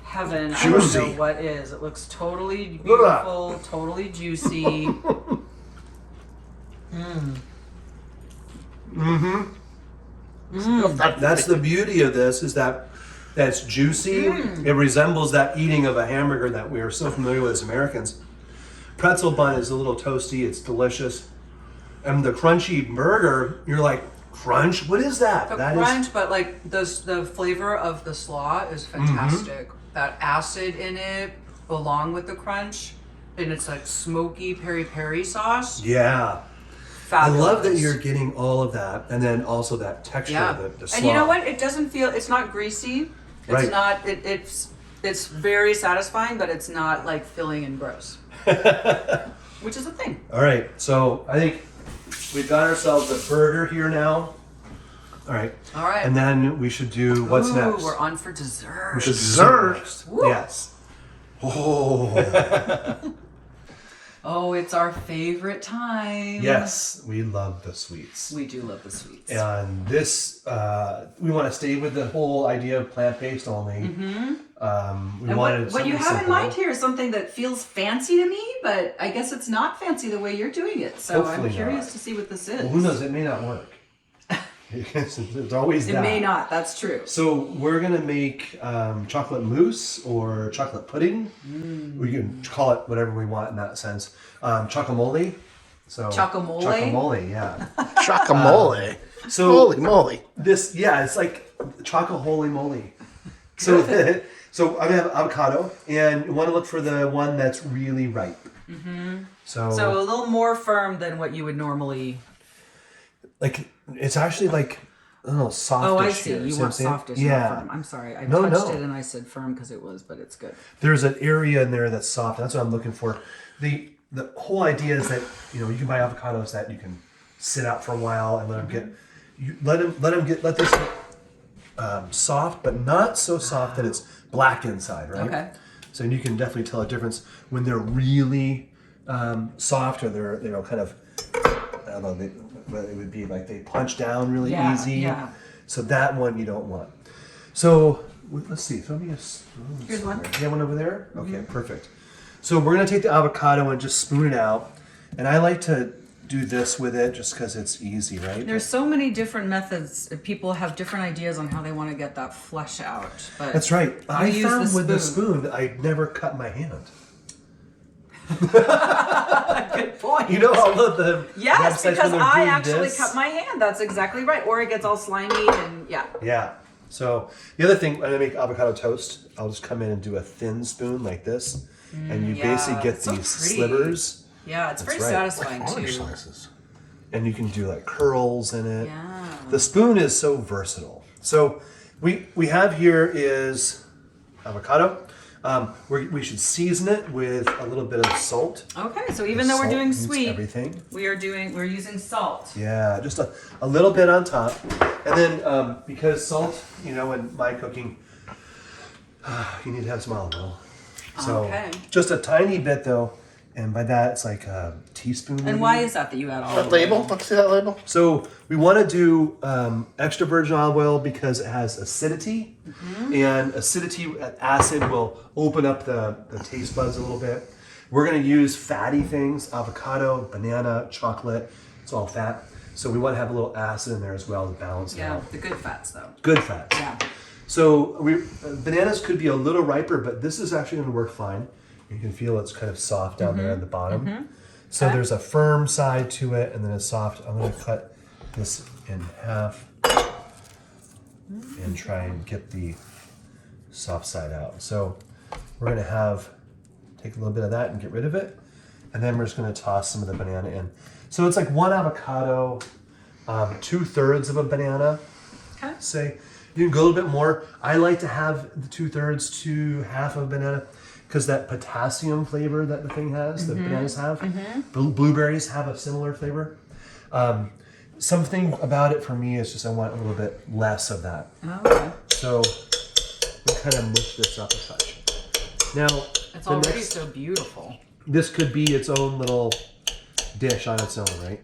B: heaven,
A: Juicy.
B: I don't know what is. It looks totally
A: Look at that.
B: beautiful, totally juicy.
A: That's the beauty of this, is that that's juicy. It resembles that eating of a hamburger that we are so familiar with as Americans. Pretzel bun is a little toasty. It's delicious. And the crunchy burger, you're like, crunch? What is that?
B: The
A: That
B: crunch, but like the flavor of the slaw is fantastic. That acid in it, along with the crunch, and it's like smoky peri-peri sauce.
A: Yeah.
B: Fabulous.
A: I love that you're getting all of that, and then also that texture of the slaw.
B: And you know what? It doesn't feel. It's not greasy. It's
A: Right.
B: not. It's very satisfying, but it's not like filling and gross. Which is a thing.
A: All right, so I think we've got ourselves a burger here now. All right.
B: All right.
A: And then we should do what's next?
B: We're on for dessert.
A: We should do
C: Dessert?
A: next.
B: Woo.
A: Yes. Oh.
B: Oh, it's our favorite time.
A: Yes, we love the sweets.
B: We do love the sweets.
A: And this, we want to stay with the whole idea of plant-based only. We
B: And
A: wanted
B: what you
A: something
B: have in
A: simple.
B: mind here is something that feels fancy to me, but I guess it's not fancy the way you're doing it. So
A: Hopefully
B: I'm curious
A: not.
B: to see what this is.
A: Well, who knows? It may not work. There's always
B: It
A: that.
B: may not. That's true.
A: So we're gonna make chocolate mousse or chocolate pudding. We can call it whatever we want in that sense. Chocomole. So
B: Chocomole?
A: Chocomole, yeah.
C: Guacamole.
A: So
C: Holy moly.
A: this, yeah, it's like choco holy moly. So so I'm gonna have avocado, and you want to look for the one that's really ripe. So
B: So a little more firm than what you would normally.
A: like it's actually like a little softish.
B: Oh, I see.
A: here.
B: You
A: what I'm
B: want
A: saying?
B: softish,
A: Yeah.
B: not firm. I'm sorry. I
A: No,
B: touched
A: no.
B: it and I said firm because it was, but it's good.
A: There's an area in there that's soft. That's what I'm looking for. The whole idea is that you can buy avocados that you can sit out for a while and let them get let this soft, but not so soft that it's black inside, right?
B: Okay.
A: So you can definitely tell a difference when they're really soft or they're kind of I don't know it would be like they punch down really
B: Yeah,
A: easy.
B: yeah.
A: So that one you don't want. So let's see. Throw me a spoon.
B: Here's one.
A: somewhere. You have one over there? Okay, perfect. So we're gonna take the avocado and just spoon it out. And I like to do this with it just because it's easy, right?
B: There's so many different methods. People have different ideas on how they want to get that flesh out. But
A: That's right. I
B: use
A: found
B: the
A: with the
B: spoon.
A: spoon, I never cut my hand.
B: Good point.
A: You know all of the
B: Yes,
A: websites
B: because
A: when they're
B: I
A: doing
B: actually
A: this?
B: cut my hand. That's exactly right. Or it gets all slimy and yeah.
A: Yeah. So the other thing, when I make avocado toast, I'll just come in and do a thin spoon like this, and you
B: yeah,
A: basically get
B: it's so
A: these
B: pretty.
A: slivers,
B: Yeah, it's
A: That's
B: very
A: right.
B: satisfying
C: Orange
B: too.
C: slices.
A: and you can do like curls in it.
B: Yeah.
A: The spoon is so versatile. So we have here is avocado. We should season it with a little bit of salt.
B: Okay, so even though we're
A: Salt
B: doing
A: means
B: sweet,
A: everything.
B: we're using salt.
A: Yeah, just a little bit on top. And then because salt, in my cooking, you need to have some olive oil. So
B: Okay.
A: just a tiny bit though. And by that, it's like a teaspoon.
B: And
A: maybe.
B: why is that you add all
C: That label? Let's see that label.
A: So we want to do extra virgin olive oil because it has acidity. And acidity, acid will open up the taste buds a little bit. We're going to use fatty things, avocado, banana, chocolate. It's all fat. So we want to have a little acid in there as well to balance it
B: Yeah,
A: out.
B: the good fats though.
A: Good fats.
B: Yeah.
A: So bananas could be a little riper, but this is actually going to work fine. You can feel it's kind of soft down there at the bottom. So there's a firm side to it, and then a soft. I'm going to cut this in half and try and get the soft side out. So we're going to take a little bit of that and get rid of it, and then we're just going to toss some of the banana in. So it's like one avocado, 2/3 of a banana.
B: Okay.
A: Say you can go a little bit more. I like to have the 2/3 to half of a banana because that potassium flavor that the thing has, the bananas have. Blueberries have a similar flavor. Something about it for me is just I want a little bit less of that.
B: Okay.
A: So we kind of mush this up a touch. Now
B: It's
A: the
B: already
A: next-
B: so beautiful.
A: this could be its own little dish on its own, right?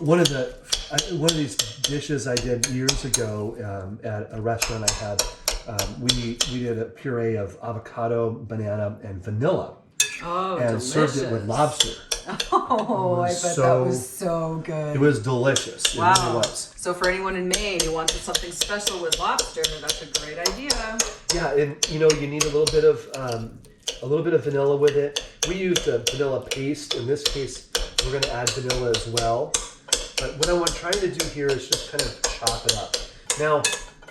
A: One of these dishes I did years ago at a restaurant I had. We did a puree of avocado, banana, and vanilla,
B: Oh,
A: and
B: delicious.
A: served it with lobster.
B: Oh, I bet
A: so-
B: that was so good.
A: It was delicious. It really
B: Wow.
A: was.
B: So for anyone in Maine who wanted something special with lobster, that's a great idea.
A: Yeah, and you need a little bit of vanilla with it. We used a vanilla paste in this case We're gonna add vanilla as well. But what I'm trying to do here is just kind of chop it up. Now,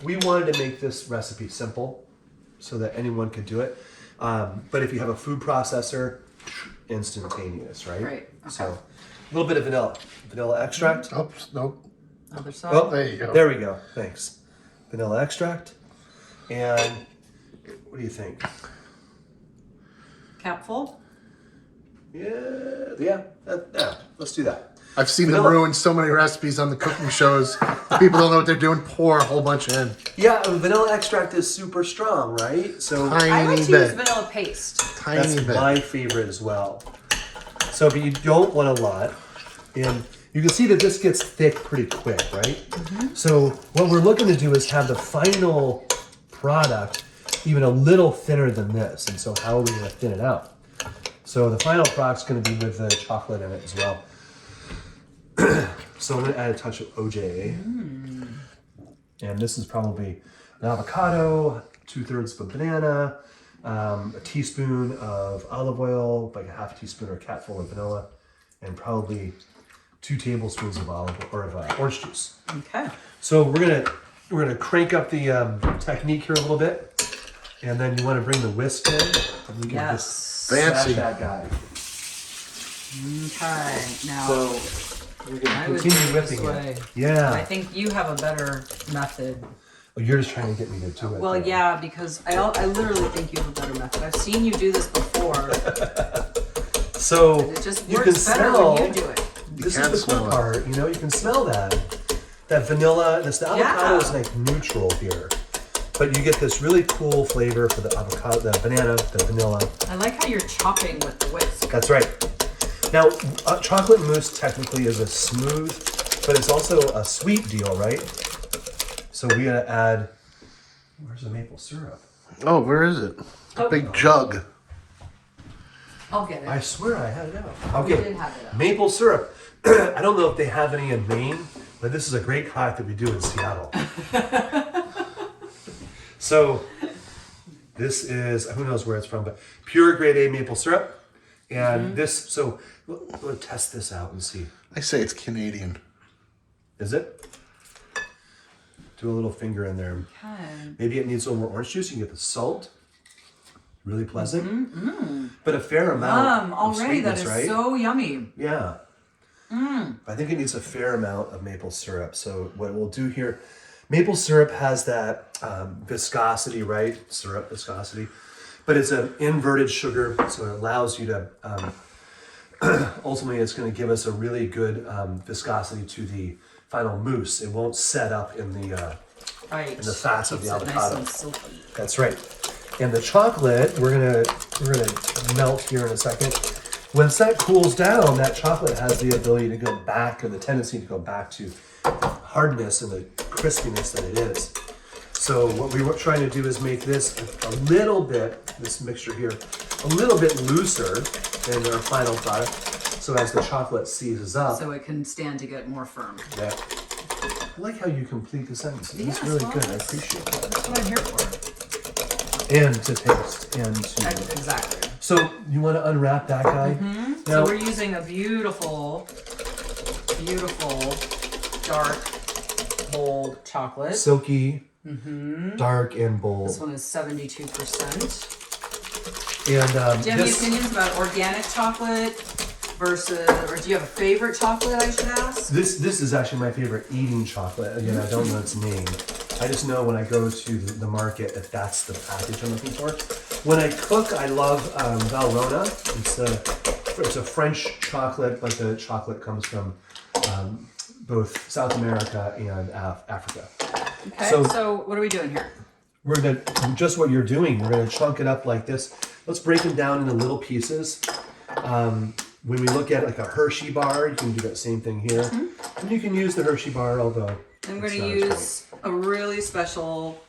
A: we wanted to make this recipe simple so that anyone could do it. But if you have a food processor, instantaneous, right?
B: Right, okay.
A: So, a little bit of vanilla extract.
C: Oops, nope.
B: Other side.
A: Oh,
C: There you go.
A: There we go. Thanks. Vanilla extract. And what do you think?
B: Cap full?
A: Yeah. Let's do that.
C: I've seen them
A: Vanilla.
C: ruin so many recipes on the cooking shows. People don't know what they're doing. Pour a whole bunch in.
A: Yeah, vanilla extract is super strong, right? So
B: I
C: Tiny
B: like to
C: bit.
B: use vanilla paste.
C: Tiny
A: that's
C: bit.
A: my favorite as well. So, but you don't want a lot. And you can see that this gets thick pretty quick, right? So what we're looking to do is have the final product even a little thinner than this. And so how are we going to thin it out? So the final product's going to be with the chocolate in it as well. So I'm going to add a touch of OJ. And this is probably an avocado, 2/3 of a banana, a teaspoon of olive oil, like a half teaspoon or a capful of vanilla, and probably 2 tablespoons of orange juice.
B: Okay.
A: So we're gonna crank up the technique here a little bit, and then you want to bring the whisk in, and we can
B: Yes.
A: just
C: Fancy.
A: smash that guy.
B: Okay. Now,
A: So we're gonna
B: I would do
A: continue
B: it this
A: whipping
B: way.
A: it. Yeah.
B: I think you have a better method.
A: Oh, you're just trying to get me to do it.
B: Well,
A: though.
B: yeah, because I literally think you have a better method. I've seen you do this before.
A: So
B: And it just
A: you can
B: works better
A: smell.
B: when you do it.
A: This
C: can
A: is the cool
C: smell it.
A: part. You know, you can smell that. That vanilla. The avocado is
B: Yeah.
A: like neutral here, but you get this really cool flavor for the avocado, the banana, the vanilla.
B: I like how you're chopping with the whisk.
A: That's right. Now, chocolate mousse technically is a smooth, but it's also a sweet deal, right? So we gotta add. Where's the maple syrup?
C: Oh, where is it? A
B: Oh.
C: big jug.
B: I'll get it.
A: I swear I had it out.
B: We
A: Okay,
B: did have it out.
A: maple syrup. I don't know if they have any in Maine, but this is a great product that we do in Seattle. So this is, who knows where it's from, but pure grade A maple syrup. And this, so we'll test this out and see.
C: I say it's Canadian.
A: Is it? Do a little finger in there.
B: Okay.
A: Maybe it needs a little more orange juice. You can get the salt. Really pleasant. But a fair amount of
B: Already that
A: sweetness,
B: is
A: right?
B: so yummy.
A: Yeah. I think it needs a fair amount of maple syrup. So what we'll do here, maple syrup has that viscosity, right? Syrup viscosity. But it's an inverted sugar, so it allows you to, ultimately it's going to give us a really good viscosity to the final mousse. It won't set up in the
B: Right.
A: the fats of the
B: Keeps it
A: avocado.
B: Nice and silky.
A: That's right. And the chocolate, we're gonna melt here in a second. Once that cools down, that chocolate has the ability to go back, or the tendency to go back to hardness and the crispiness that it is. So what we were trying to do is make this a little bit, this mixture here, a little bit looser than our final product. So as the chocolate seizes up,
B: So it can stand to get more firm.
A: yeah. I like how you complete the sentence. It's
B: Yes,
A: really
B: well,
A: good. I
B: that's-
A: appreciate that.
B: That's what I'm here for.
A: And to taste and to.
B: Exactly.
A: So you want to unwrap that guy?
B: So we're using a beautiful, beautiful dark bold chocolate.
A: Silky, dark, and bold.
B: This one is 72%.
A: And
B: Do you have any
A: this,
B: opinions about organic chocolate versus, or do you have a favorite chocolate I should ask?
A: this is actually my favorite eating chocolate. Again, I don't know its name. I just know when I go to the market that that's the package I'm looking for. When I cook, I love Valrhona. It's a French chocolate, but the chocolate comes from both South America and Africa.
B: Okay,
A: So-
B: so what are we doing here?
A: We're gonna, just what you're doing, we're gonna chunk it up like this. Let's break them down into little pieces. When we look at like a Hershey bar, you can do that same thing here. And you can use the Hershey bar, although
B: I'm
A: it's
B: going to
A: not as
B: use a really special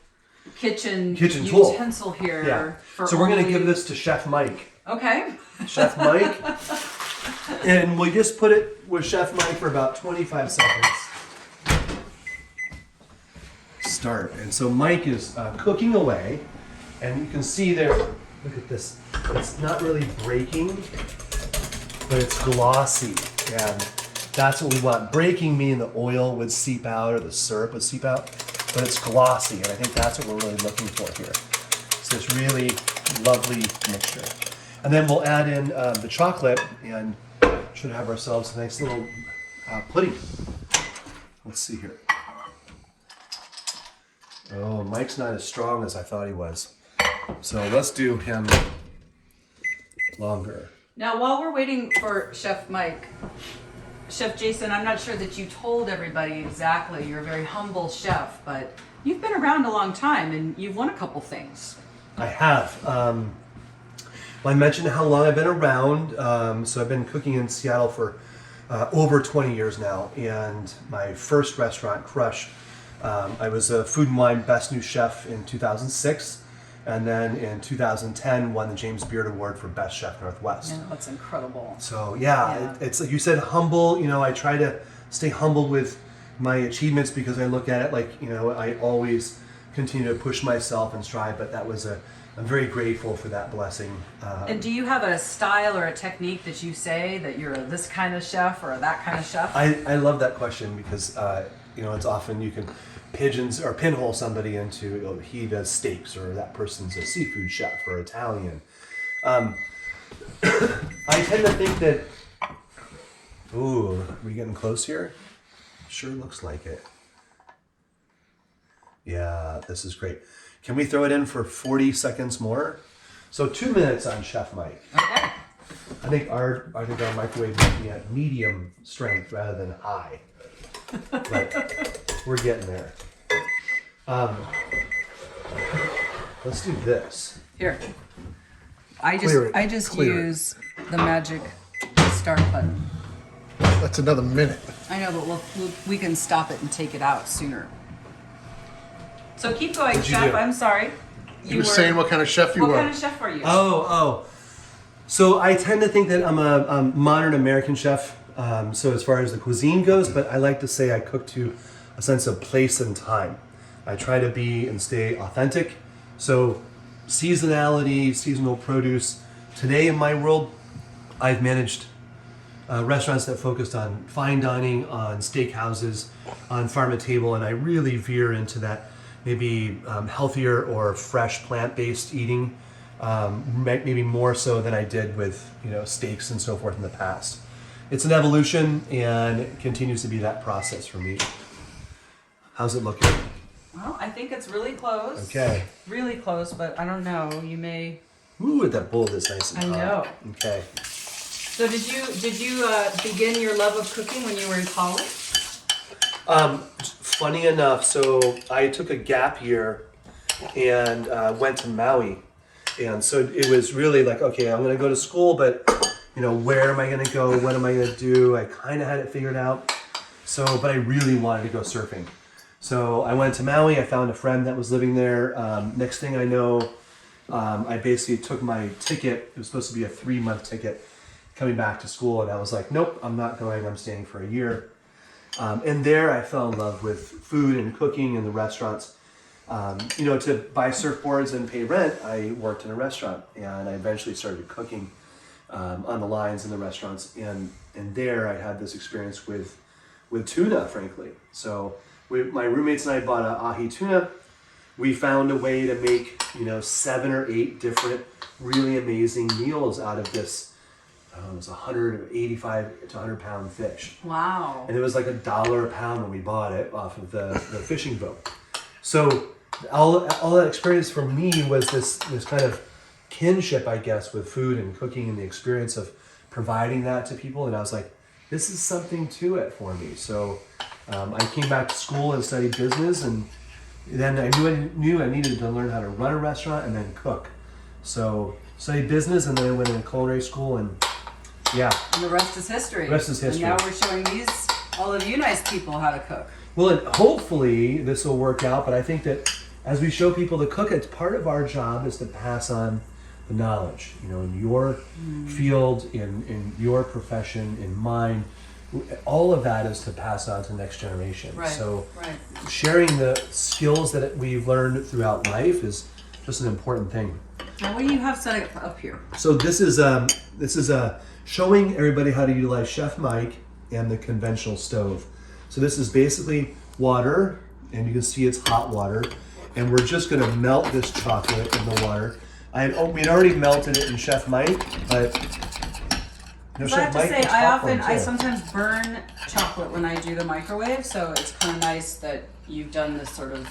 B: kitchen
A: tool.
B: utensil here.
A: Yeah.
B: For
A: So we're gonna
B: only-
A: give this to Chef Mike.
B: Okay.
A: Chef Mike. And we just put it with Chef Mike for about 25 seconds. Start. And so Mike is cooking away. And you can see there, look at this. It's not really breaking, but it's glossy. And that's what we want. Breaking meaning the oil would seep out or the syrup would seep out, but it's glossy, and I think that's what we're really looking for here. It's this really lovely mixture. And then we'll add in the chocolate and should have ourselves a nice little pudding. Let's see here. Oh, Mike's not as strong as I thought he was. So let's do him longer.
B: Now, while we're waiting for Chef Mike, Chef Jason, I'm not sure that you told everybody exactly. You're a very humble chef, but you've been around a long time and you've won a couple things.
A: I have. Well, I mentioned how long I've been around. So I've been cooking in Seattle for over 20 years now. And my first restaurant, Crush, I was a Food and Wine Best New Chef in 2006. And then in 2010, won the James Beard Award for Best Chef Northwest.
B: Yeah, that's incredible.
A: So yeah. It's like you said, humble. You know, I try to stay humble with my achievements because I look at it like, you know, I always continue to push myself and strive. But that was I'm very grateful for that blessing.
B: And do you have a style or a technique that you say that you're this kind of chef or that kind of chef?
A: I love that question because you know, it's often you can pinhole somebody into, you know, he does steaks or that person's a seafood chef or Italian. I tend to think that, ooh, are we getting close here? Sure looks like it. Yeah, this is great. Can we throw it in for 40 seconds more? So 2 minutes on Chef Mike.
B: Okay.
A: I think our microwave might be at medium strength rather than high. But we're getting there. Let's do this.
B: Here. I just
A: Clear it.
B: use the magic start button.
C: That's another minute.
B: I know, but we can stop it and take it out sooner. So keep going,
A: What'd you
B: Chef.
A: do?
B: I'm sorry.
C: You were saying what kind of chef you
B: What
C: were.
B: kind of chef are you?
A: Oh. So I tend to think that I'm a modern American chef. So as far as the cuisine goes, but I like to say I cook to a sense of place and time. I try to be and stay authentic. So seasonality, seasonal produce. Today in my world, I've managed restaurants that focused on fine dining, on steakhouses, on farm to table, and I really veer into that maybe healthier or fresh plant-based eating, maybe more so than I did with, you know, steaks and so forth in the past. It's an evolution and it continues to be that process for me. How's it looking?
B: Well, I think it's really close.
A: Okay.
B: Really close, but I don't know. You may.
A: Ooh, that bowl is nice and
B: I
A: hot.
B: know.
A: Okay.
B: So did you begin your love of cooking when you were in college?
A: Funny enough, so I took a gap year and went to Maui. And so it was really like, okay, I'm going to go to school, but, you know, where am I going to go? What am I going to do? I kind of had it figured out. So, but I really wanted to go surfing. So I went to Maui. I found a friend that was living there. Next thing I know, I basically took my ticket. It was supposed to be a 3-month ticket coming back to school. And I was like, nope, I'm not going. I'm staying for a year. And there I fell in love with food and cooking and the restaurants. You know, to buy surfboards and pay rent, I worked in a restaurant, and I eventually started cooking on the lines in the restaurants. And there I had this experience with tuna, frankly. So my roommates and I bought an ahi tuna. We found a way to make, you know, 7 or 8 different really amazing meals out of this. It was 185 to 100 pound fish.
B: Wow.
A: And it was like $1 a pound when we bought it off of the fishing boat. So all that experience for me was this kind of kinship, I guess, with food and cooking and the experience of providing that to people. And I was like, this is something to it for me. So I came back to school and studied business, and then I knew I needed to learn how to run a restaurant and then cook. So studied business, and then I went into culinary school, and yeah.
B: And the rest is history.
A: The rest is history.
B: And now we're showing all of you nice people how to cook.
A: Well, and hopefully this will work out, but I think that as we show people to cook, it's part of our job is to pass on the knowledge, you know, in your field, in your profession, in mine. All of that is to pass on to the next generation.
B: Right.
A: So
B: Right.
A: sharing the skills that we've learned throughout life is just an important thing.
B: Now, what do you have set up here?
A: So this is showing everybody how to utilize Chef Mike and the conventional stove. So this is basically water, and you can see it's hot water, and we're just going to melt this chocolate in the water. We'd already melted it in Chef Mike, but
B: I have to say, I sometimes burn chocolate when I do the microwave, so it's kind of nice that you've done this sort of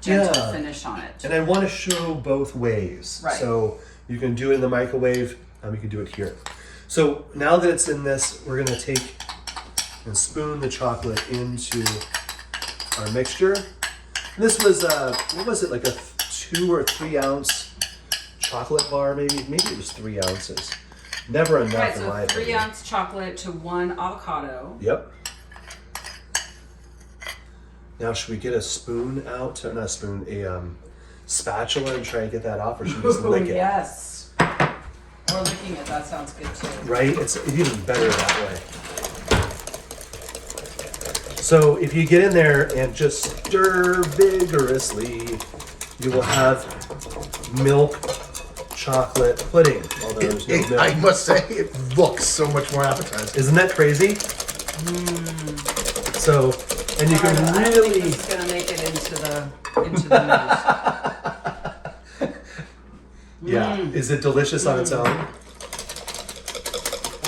B: gentle finish on it.
A: And I want to show both ways.
B: Right.
A: So you can do it in the microwave, you can do it here. So now that it's in this, we're going to take and spoon the chocolate into our mixture. And this was, what was it, like a 2 or 3 ounce chocolate bar, maybe? Maybe it was 3 ounces. Never enough,
B: right,
A: in
B: so
A: my
B: 3
A: opinion.
B: ounce chocolate to 1 avocado.
A: Yep. Now, should we get a spoon out? Not a spoon, a spatula and try to get that off, or should we just lick it?
B: Yes. Or licking it, that sounds good too.
A: Right? It's even better that way. So if you get in there and just stir vigorously, you will have milk chocolate pudding. Although there's no milk.
C: I must say, it looks so much more appetizing.
A: Isn't that crazy? So, and you can
B: I don't
A: really...
B: think this is gonna make it into the mousse.
A: Yeah. Is it delicious on its own?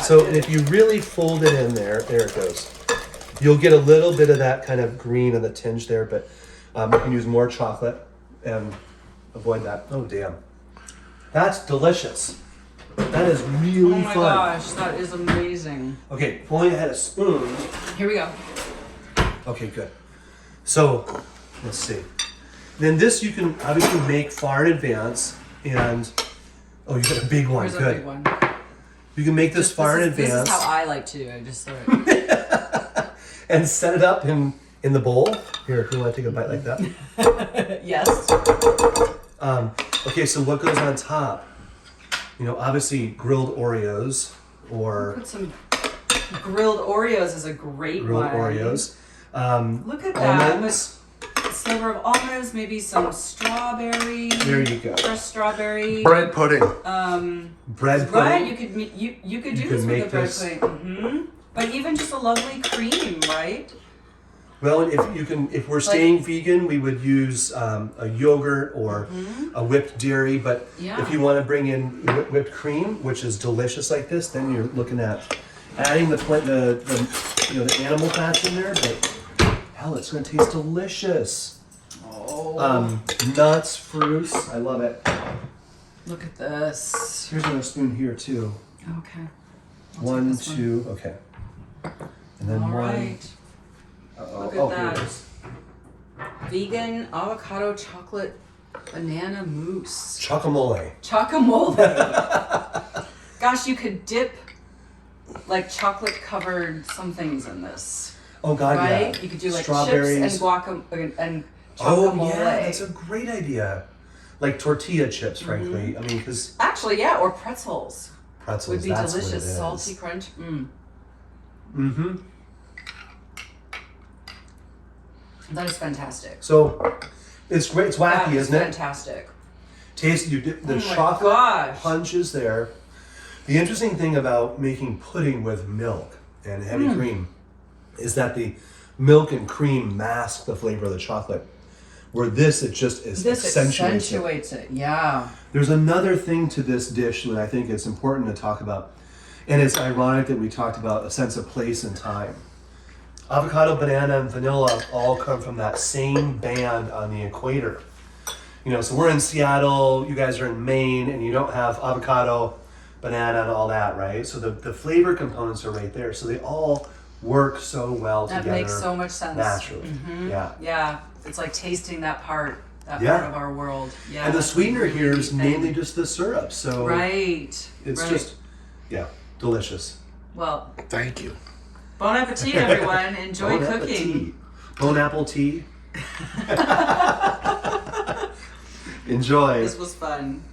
A: So if you really fold it in there it goes. You'll get a little bit of that kind of green and the tinge there, but you can use more chocolate and avoid that. Oh, damn. That's delicious. That is really fun.
B: Oh my gosh, that is amazing.
A: Okay, if only I had a spoon.
B: Here we go.
A: Okay, good. So, let's see. Then this you can obviously make far in advance, and oh, you got a big one.
B: Here's
A: Good.
B: a big one.
A: You can make this far in advance.
B: This is how I like to do it. I just throw it.
A: And set it up in the bowl. Here, if you want to take a bite like that.
B: Yes.
A: Okay, so what goes on top? You know, obviously grilled Oreos or
B: Put some grilled Oreos is a great
A: grilled
B: one.
A: Oreos.
B: Look at that.
A: Almonds.
B: A sliver of almonds, maybe some strawberry.
A: There you go.
B: Fresh strawberry.
C: Bread pudding.
A: Bread pudding.
B: Right, you could you could do this
A: make
B: with the bread
A: this.
B: pudding. Mm-hmm. But even just a lovely cream, right?
A: Well, if we're staying vegan, we would use a yogurt or a whipped dairy. But if you want to bring in whipped cream, which is delicious like this, then you're looking at adding the animal fats in there. But hell, it's going to taste delicious.
B: Oh.
A: Nuts, fruits, I love it.
B: Look at this.
A: Here's another spoon here too.
B: Okay.
A: One, two, okay. And then
B: All
A: one.
B: right. Look at
A: Here it
B: that.
A: is.
B: Vegan avocado chocolate banana mousse.
A: Chocomole.
B: Chocomole. Gosh, you could dip like chocolate covered some things in this.
A: Oh God,
B: right?
A: yeah.
B: You could do like
A: Strawberries.
B: chips and guacamole and
A: Oh
B: chocomole.
A: yeah, that's a great idea. Like tortilla chips, frankly. I mean, because
B: Actually, yeah, or pretzels.
A: pretzels,
B: Would be
A: that's
B: delicious,
A: what it is.
B: salty crunch.
A: Mm-hmm.
B: That is fantastic.
A: So it's great. It's wacky,
B: That is
A: isn't it?
B: fantastic.
A: Taste. You dip the
B: Oh my
A: chocolate
B: gosh.
A: punch is there. The interesting thing about making pudding with milk and heavy cream is that the milk and cream mask the flavor of the chocolate. Where this, it just is accentuates it.
B: Yeah.
A: There's another thing to this dish that I think it's important to talk about. And it's ironic that we talked about a sense of place and time. Avocado, banana, and vanilla all come from that same band on the equator. You know, so we're in Seattle, you guys are in Maine, and you don't have avocado, banana, and all that, right? So the flavor components are right there. So they all work so well
B: That
A: together.
B: makes so much sense.
A: Naturally. Yeah.
B: Yeah. It's like tasting that part part of our world. Yeah.
A: And the
B: that's a
A: sweetener
B: really
A: here is
B: neat thing.
A: mainly just the syrup. So
B: Right.
A: it's
B: right.
A: just, delicious.
B: Well,
C: Thank you.
B: bon appetit, everyone. Enjoy
A: Bon
B: cooking.
A: appetit. Bon apple tea. Enjoy.
B: This was fun.